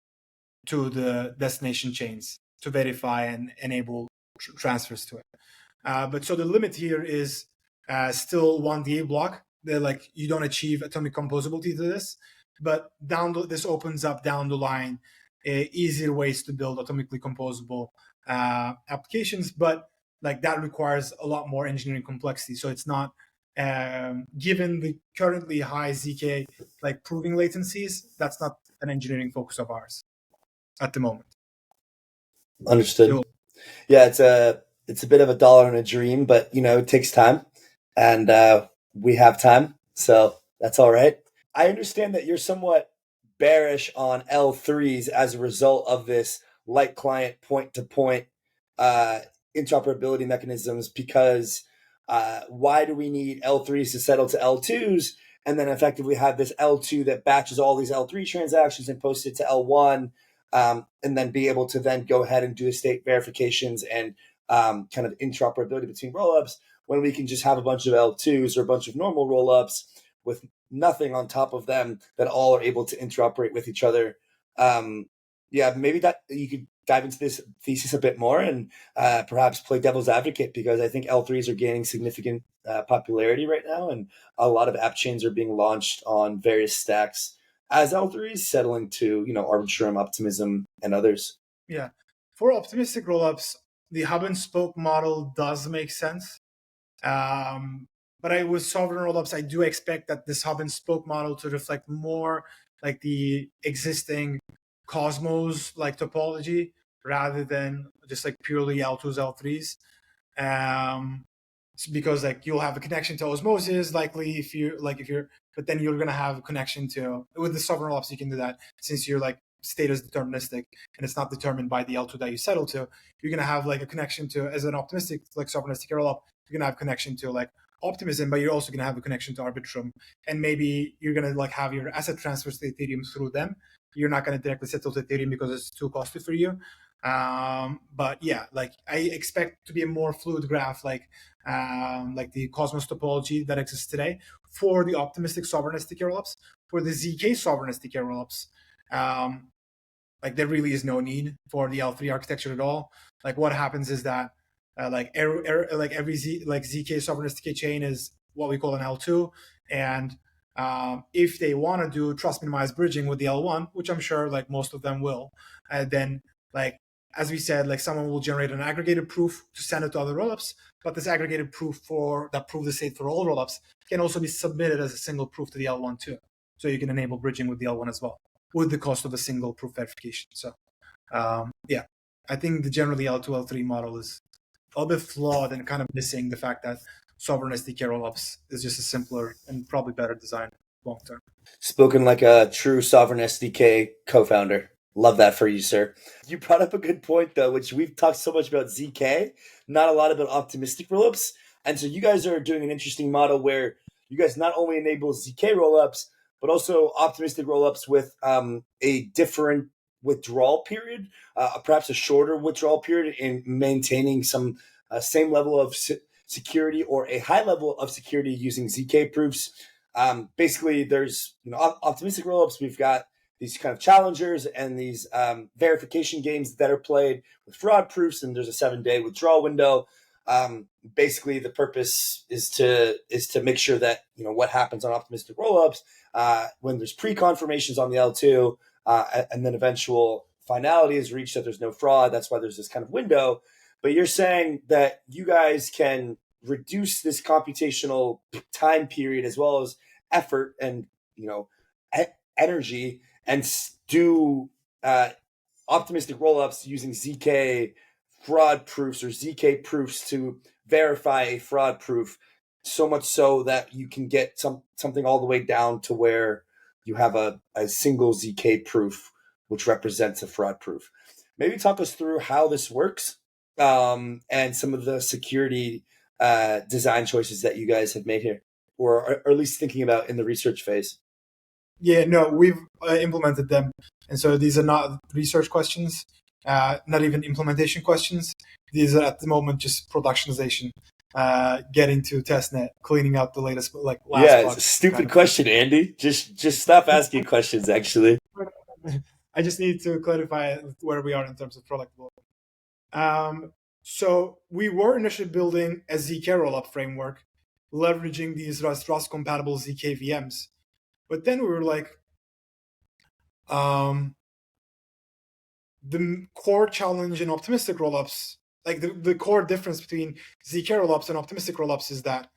to the destination chains to verify and enable transfers to it. But so the limit here is still 1 DA block. They're like, you don't achieve atomic composability to this, but this opens up down the line easier ways to build atomically composable applications, but like that requires a lot more engineering complexity. So it's not, given the currently high zk like proving latencies, that's not an engineering focus of ours at the moment. Understood. So, yeah, it's a bit of a dollar and a dream, but it takes time, and we have time, so that's all right. I understand that you're somewhat bearish on L3s as a result of this light client point-to-point interoperability mechanisms, because why do we need L3s to settle to L2s and then effectively have this L2 that batches all these L3 transactions and post it to L1, and then be able to then go ahead and do the state verifications and kind of interoperability between rollups, when we can just have a bunch of L2s or a bunch of normal rollups with nothing on top of them that all are able to interoperate with each other. Maybe that you could dive into this thesis a bit more and perhaps play devil's advocate, because I think L3s are gaining significant popularity right now, and a lot of app chains are being launched on various stacks as L3s, settling to Arbitrum, Optimism, and others. Yeah, for optimistic rollups, the hub and spoke model does make sense. But with sovereign rollups, I do expect that this hub and spoke model to reflect more like the existing Cosmos like topology rather than just like purely L2s, L3s. Because like you'll have a connection to osmosis likely but then you're gonna have a connection to, with the sovereign rollups you can do that, since you're like status deterministic and it's not determined by the L2 that you settle to. You're gonna have like a connection to, as an optimistic like sovereignty rollup, you're gonna have connection to like Optimism, but you're also gonna have a connection to Arbitrum, and maybe you're gonna like have your asset transfers to Ethereum through them. You're not gonna directly settle to Ethereum because it's too costly for you. But yeah, like I expect to be a more fluid graph, like the Cosmos topology that exists today for the optimistic sovereign SDK rollups. For the zk sovereign SDK rollups, like there really is no need for the L3 architecture at all. Like what happens is that every zk sovereign SDK chain is what we call an L2, and if they want to do trust minimized bridging with the L1, which I'm sure like most of them will, then like as we said, like someone will generate an aggregated proof to send it to other rollups, but this aggregated proof that proves the state for all rollups can also be submitted as a single proof to the L1 too. So you can enable bridging with the L1 as well, with the cost of a single proof verification. So yeah, I think the generally L2, L3 model is a little bit flawed and kind of missing the fact that sovereign SDK rollups is just a simpler and probably better design long term. Spoken like a true sovereign SDK co-founder. Love that for you, sir. You brought up a good point, though, which we've talked so much about zk, not a lot about optimistic rollups. And so you guys are doing an interesting model where you guys not only enable zk rollups, but also optimistic rollups with a different withdrawal period, perhaps a shorter withdrawal period, in maintaining some same level of security or a high level of security using zk proofs. Basically, there's optimistic rollups. We've got these kind of challengers and these verification games that are played with fraud proofs, and there's a 7-day withdrawal window. Basically, the purpose is to make sure that what happens on optimistic rollups when there's pre-confirmations on the L2 and then eventual finality is reached that there's no fraud. That's why there's this kind of window. But you're saying that you guys can reduce this computational time period as well as effort and energy and do optimistic rollups using zk fraud proofs or zk proofs to verify a fraud proof, so much so that you can get something all the way down to where you have a single zk proof which represents a fraud proof. Maybe talk us through how this works and some of the security design choices that you guys have made here, or at least thinking about in the research phase. Yeah, no, we've implemented them. And so these are not research questions, not even implementation questions. These are at the moment just productionization, getting to testnet, cleaning out the latest, last Yeah, it's a stupid question, Andy. Just stop asking questions, actually. I just need to clarify where we are in terms of product development. So we were initially building a zkRollup framework, leveraging these Rust compatible zkVMs. But then we were like, the core challenge in optimistic rollups, like the core difference between zkRollups and optimistic rollups is that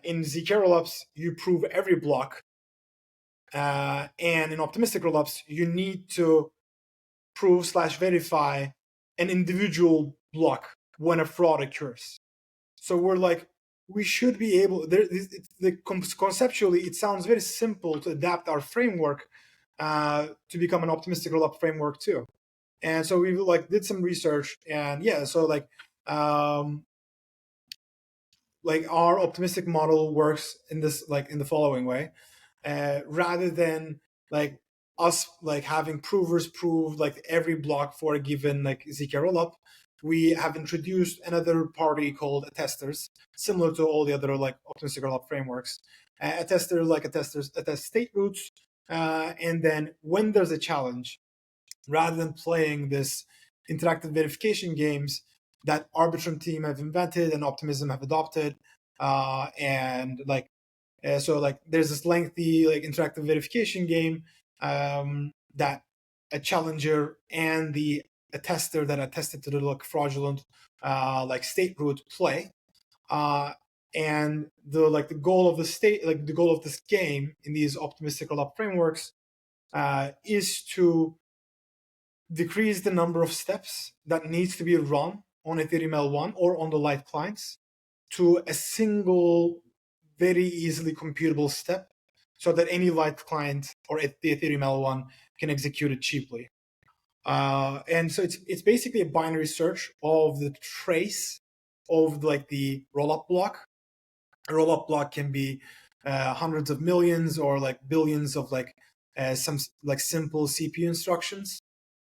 in zkRollups, you prove every block. And in optimistic rollups, you need to prove/verify an individual block when a fraud occurs. So we're like, we should be able, conceptually, it sounds very simple to adapt our framework to become an optimistic rollup framework too. And so we did some research, and so our optimistic model works in this in the following way. Rather than us having provers prove every block for a given zkRollup, we have introduced another party called attesters, similar to all the other optimistic rollup frameworks. A tester attests state roots, and then when there's a challenge, rather than playing this interactive verification games that Arbitrum team have invented and Optimism have adopted, so there's this lengthy interactive verification game that a challenger and the attester that attested to the fraudulent state root play, and the goal of the goal of this game in these optimistic rollup frameworks is to decrease the number of steps that needs to be run on Ethereum L1 or on the light clients to a single, very easily computable step, so that any light client or the Ethereum L1 can execute it cheaply. And so it's basically a binary search of the trace of the rollup block. A rollup block can be hundreds of millions or billions of some simple CPU instructions.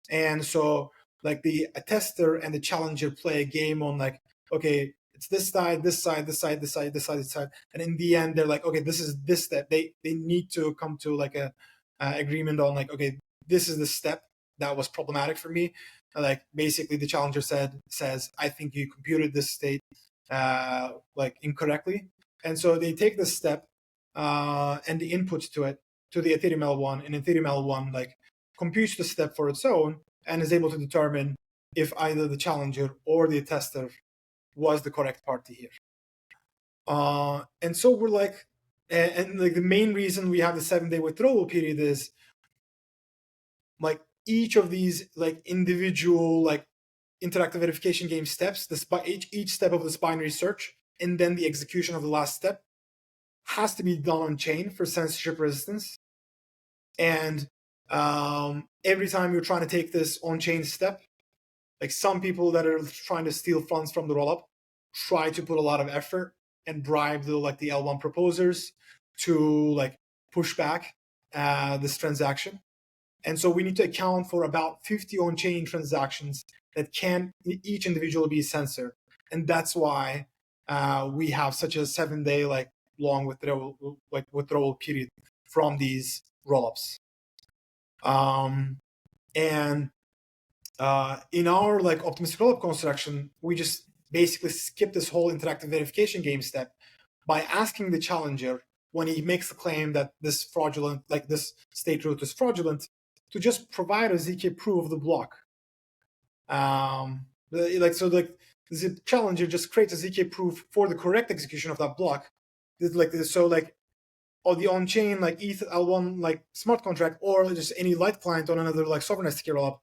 And so the attester and the challenger play a game on okay, it's this side, this side, this side, this side, this side, this side, and in the end they're okay, this is this step. They need to come to a agreement on okay, this is the step that was problematic for me. Basically the challenger says I think you computed this state incorrectly, and so they take this step and the inputs to it to the Ethereum L1, and Ethereum L1 computes the step for its own and is able to determine if either the challenger or the attester was the correct party here. And so we're the main reason we have the 7-day withdrawal period is each of these individual interactive verification game steps, each step of this binary search and then the execution of the last step has to be done on chain for censorship resistance. And every time you're trying to take this on chain step, like some people that are trying to steal funds from the rollup try to put a lot of effort and bribe the L1 proposers to like push back this transaction. And so we need to account for about 50 on-chain transactions that can each individually be censored. And that's why we have such a 7-day long withdrawal period from these rollups. And in our optimistic rollup construction, we just basically skip this whole interactive verification game step by asking the challenger when he makes the claim that this fraudulent, this state root is fraudulent, to just provide a zk proof of the block. The challenger just creates a zk proof for the correct execution of that block. Or the on-chain ETH L1 smart contract, or just any light client on another sovereign SDK rollup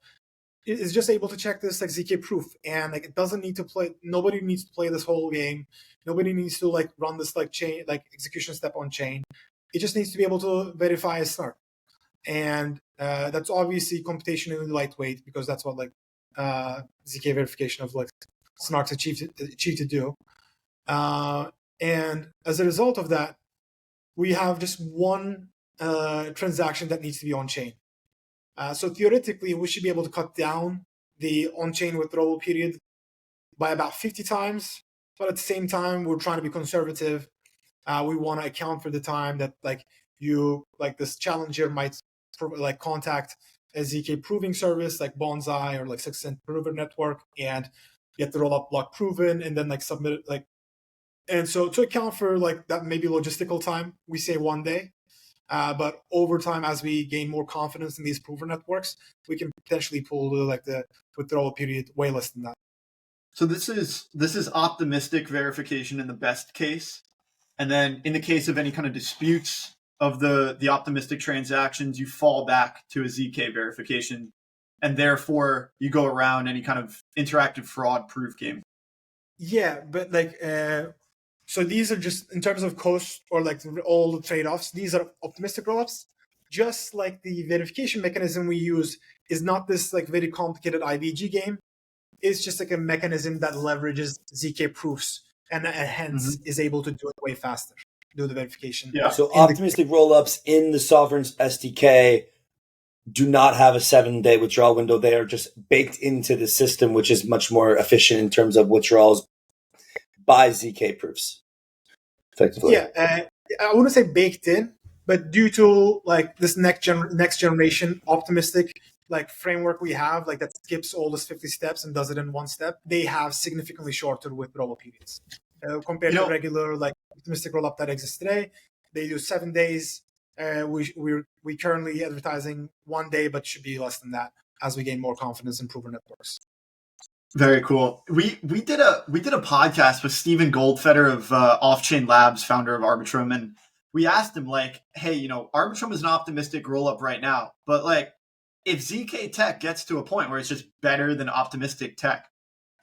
is just able to check this zk proof, and it doesn't need to play. Nobody needs to play this whole game. Nobody needs to run this chain execution step on chain. It just needs to be able to verify a snark, and that's obviously computationally lightweight because that's what zk verification of snarks achieved to do. And as a result of that, we have just one transaction that needs to be on chain. So theoretically, we should be able to cut down the on-chain withdrawal period by about 50 times. But at the same time, we're trying to be conservative. We want to account for the time that this challenger might contact a zk proving service like Bonsai or Succinct Prover Network and get the rollup block proven and then submit it. And so to account for that maybe logistical time, we say 1 day. But over time, as we gain more confidence in these prover networks, we can potentially pull the withdrawal period way less than that. So this is optimistic verification in the best case, and then in the case of any kind of disputes of the optimistic transactions, you fall back to a zk verification, and therefore you go around any kind of interactive fraud proof game. Yeah, but so these are just in terms of cost or all the trade-offs. These are optimistic rollups. Just like the verification mechanism we use is not this very complicated IVG game. It's just a mechanism that leverages zk proofs and hence is able to do it way faster, do the verification. Yeah. So optimistic rollups in the Sovereign SDK do not have a 7-day withdrawal window. They are just baked into the system, which is much more efficient in terms of withdrawals by zk proofs, effectively. Yeah, I wouldn't say baked in, but due to this next generation optimistic framework we have that skips all those 50 steps and does it in one step, they have significantly shorter withdrawal periods compared to regular optimistic rollup that exists today. They do 7 days. We currently advertising 1 day, but should be less than that as we gain more confidence in prover networks. Very cool. We did a podcast with Stephen Goldfeder of Off-Chain Labs, founder of Arbitrum, and we asked him hey, Arbitrum is an optimistic rollup right now, but if zk tech gets to a point where it's just better than optimistic tech,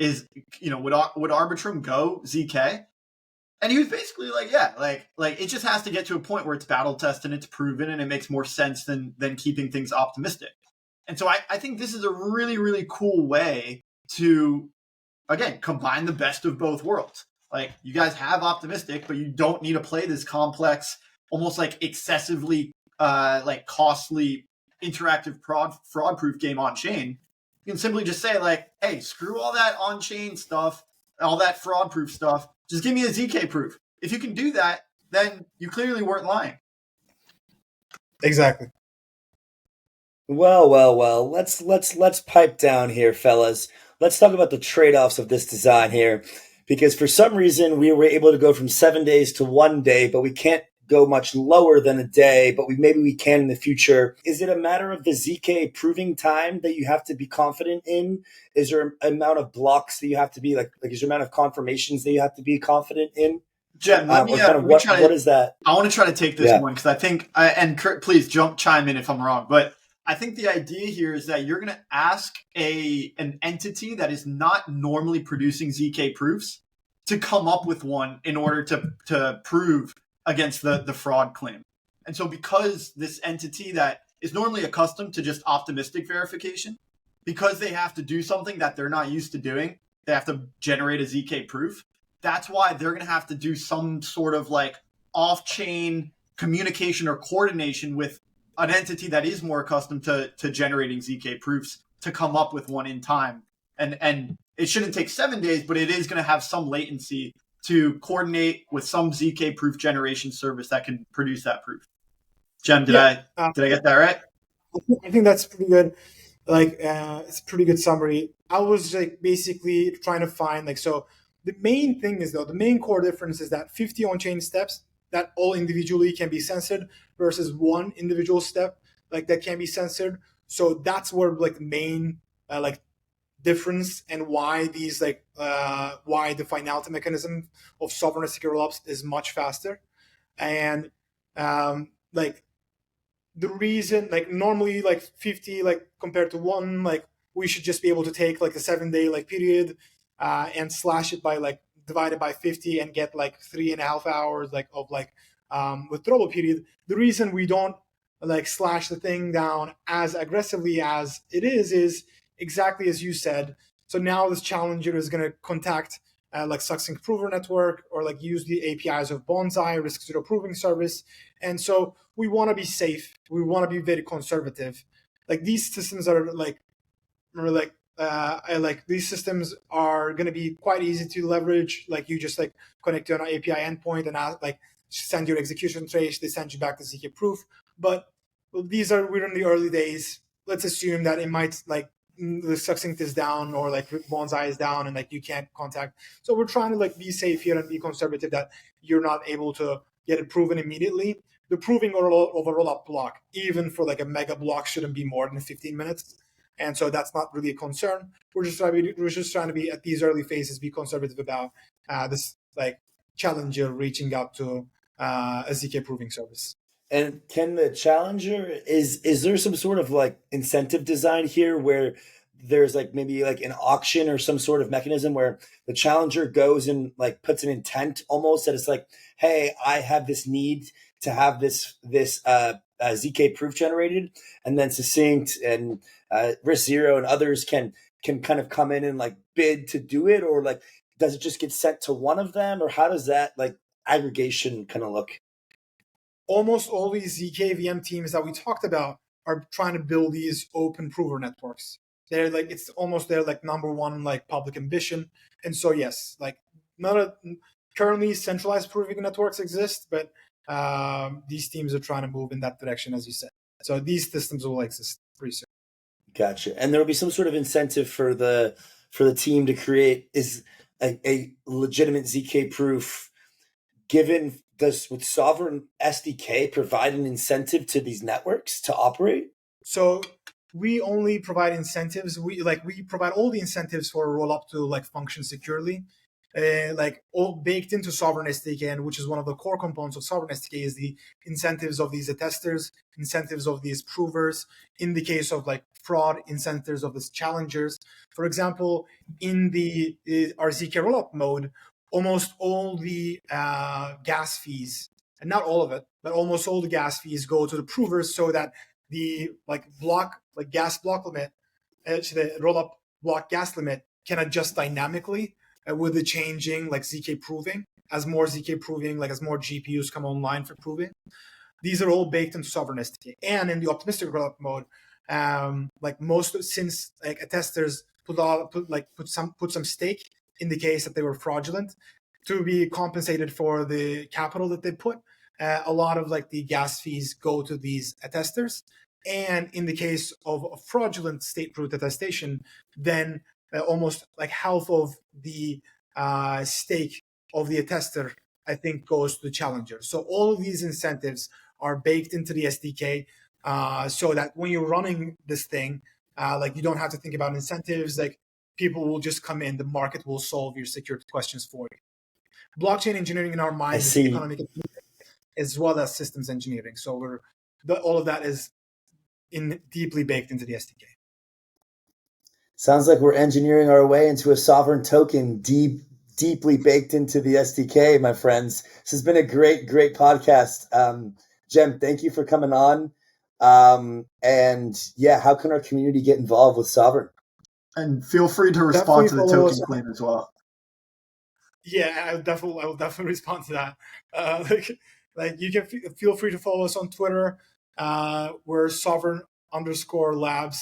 would Arbitrum go zk? And he was basically it just has to get to a point where it's battle tested and it's proven and it makes more sense than keeping things optimistic. And so I think this is a really, really cool way to, again, combine the best of both worlds. You guys have optimistic, but you don't need to play this complex, almost excessively costly interactive fraud proof game on chain. You can simply just say hey, screw all that on chain stuff, all that fraud proof stuff. Just give me a zk proof. If you can do that, then you clearly weren't lying. Exactly. Well. Let's pipe down here, fellas. Let's talk about the trade-offs of this design here, because for some reason we were able to go from 7 days to 1 day, but we can't go much lower than a day, but maybe we can in the future. Is it a matter of the zk proving time that you have to be confident in? Is there an amount of blocks that you have to be is there amount of confirmations that you have to be confident in? Jen, what is that? I want to try to take this one because I think, and Kurt, please chime in if I'm wrong, but I think the idea here is that you're going to ask an entity that is not normally producing zk proofs to come up with one in order to prove against the fraud claim. And so because this entity that is normally accustomed to just optimistic verification, because they have to do something that they're not used to doing, they have to generate a ZK proof. That's why they're going to have to do some sort of like off-chain communication or coordination with an entity that is more accustomed to generating ZK proofs to come up with one in time. And it shouldn't take 7 days, but it is going to have some latency to coordinate with some ZK proof generation service that can produce that proof. Cem, did I get that right? I think that's pretty good. Like, it's a pretty good summary. I was like basically trying to find like, so the main thing is though, the main core difference is that 50 on-chain steps that all individually can be censored versus one individual step like that can be censored. So that's where like the main like difference and why these like why the finality mechanism of sovereign zkRollups is much faster. And like the reason like normally like 50 like compared to one, like we should just be able to take like a 7-day like period and slash it by like divided by 50 and get like 3.5 hours like of like withdrawal period. The reason we don't like slash the thing down as aggressively as it is exactly as you said. So now this challenger is going to contact like succinct prover network or like use the APIs of Bonsai, Risc Zero proving service. And so we want to be safe. We want to be very conservative. Like these systems are like these systems are going to be quite easy to leverage. Like you just like connect to an API endpoint and like send your execution trace. They send you back the ZK proof. But we're in the early days. Let's assume that it might like the succinct is down or like Bonsai is down and like you can't contact. So we're trying to like be safe here and be conservative that you're not able to get it proven immediately. The proving of a rollup block, even for like a mega block, shouldn't be more than 15 minutes. And so that's not really a concern. We're just trying to be at these early phases, be conservative about this like challenger reaching out to a ZK proving service. And can the challenger is there some sort of like incentive design here where there's like maybe like an auction or some sort of mechanism where the challenger goes and like puts an intent almost that it's like, hey, I have this need to have this ZK proof generated, and then Succinct and Risc Zero and others can kind of come in and like bid to do it, or like does it just get sent to one of them, or how does that like aggregation kind of look? Almost all these zkVM teams that we talked about are trying to build these open prover networks. They're like, it's almost their like number one like public ambition. And so yes, like currently centralized proving networks exist, but these teams are trying to move in that direction, as you said. So these systems will exist pretty soon. Gotcha. And there will be some sort of incentive for the team to create is a legitimate ZK proof. Given does with Sovereign SDK provide an incentive to these networks to operate? So we only provide incentives. We provide all the incentives for Rollup to like function securely. Like all baked into Sovereign SDK, and which is one of the core components of Sovereign SDK, is the incentives of these attesters, incentives of these provers. In the case of like fraud, incentives of these challengers. For example, in the our zkRollup mode, almost all the gas fees, and not all of it, but almost all the gas fees go to the provers, so that the gas block limit, the Rollup block gas limit can adjust dynamically with the changing like ZK proving, as more ZK proving, like as more GPUs come online for proving. These are all baked into Sovereign SDK. And in the optimistic Rollup mode, since like attesters put some stake in the case that they were fraudulent to be compensated for the capital that they put, a lot of like the gas fees go to these attesters. And in the case of a fraudulent state root attestation, then almost like half of the stake of the attester, I think, goes to the challenger. So all of these incentives are baked into the SDK, so that when you're running this thing, like you don't have to think about incentives. Like people will just come in, the market will solve your security questions for you. Blockchain engineering in our mind is economic as well as systems engineering. So all of that is deeply baked into the SDK. Sounds like we're engineering our way into a sovereign token deep deeply baked into the SDK, my friends. This has been a great podcast. Cem, thank you for coming on. And yeah, how can our community get involved with Sovereign? And feel free to respond to the Definitely follow token us. claim as well. Yeah, I will definitely respond to that. Like you can feel free to follow us on Twitter. We're sovereign_labs.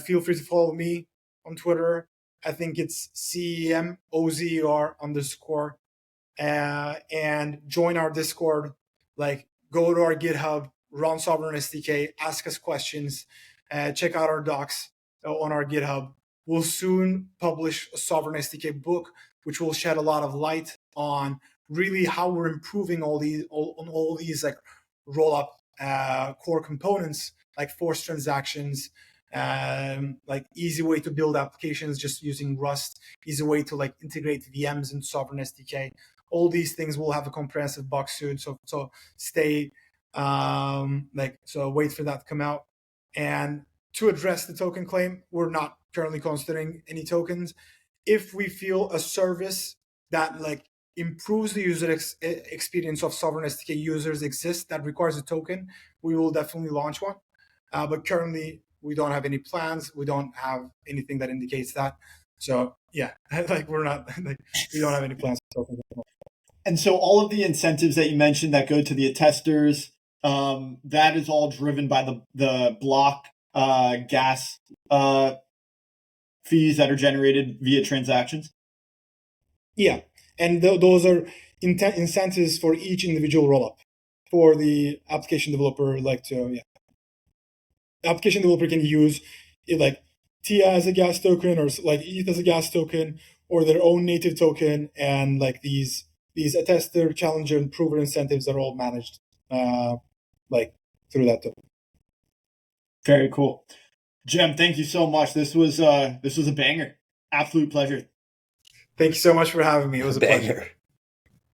Feel free to follow me on Twitter. I think it's Cem Ozer _. And join our Discord. Like go to our GitHub, run Sovereign SDK, ask us questions, check out our docs on our GitHub. We'll soon publish a Sovereign SDK book, which will shed a lot of light on really how we're improving all these like Rollup core components, like forced transactions, like easy way to build applications just using Rust, easy way to like integrate VMs into Sovereign SDK. All these things will have a comprehensive box soon. So stay so wait for that to come out. And to address the token claim, we're not currently considering any tokens. If we feel a service that like improves the user experience of Sovereign SDK users exists that requires a token, we will definitely launch one. But currently, we don't have any plans. We don't have anything that indicates that. So yeah, like we're not like we don't have any plans. And so all of the incentives that you mentioned that go to the attesters, that is all driven by the block gas fees that are generated via transactions? Yeah, and those are incentives for each individual rollup for the application developer. The application developer can use it like TIA as a gas token or like ETH as a gas token or their own native token, and like these attester, challenger, and prover incentives are all managed like through that token. Very cool. Cem, thank you so much. This was a banger. Absolute pleasure. Thank you so much for having me. It was a pleasure.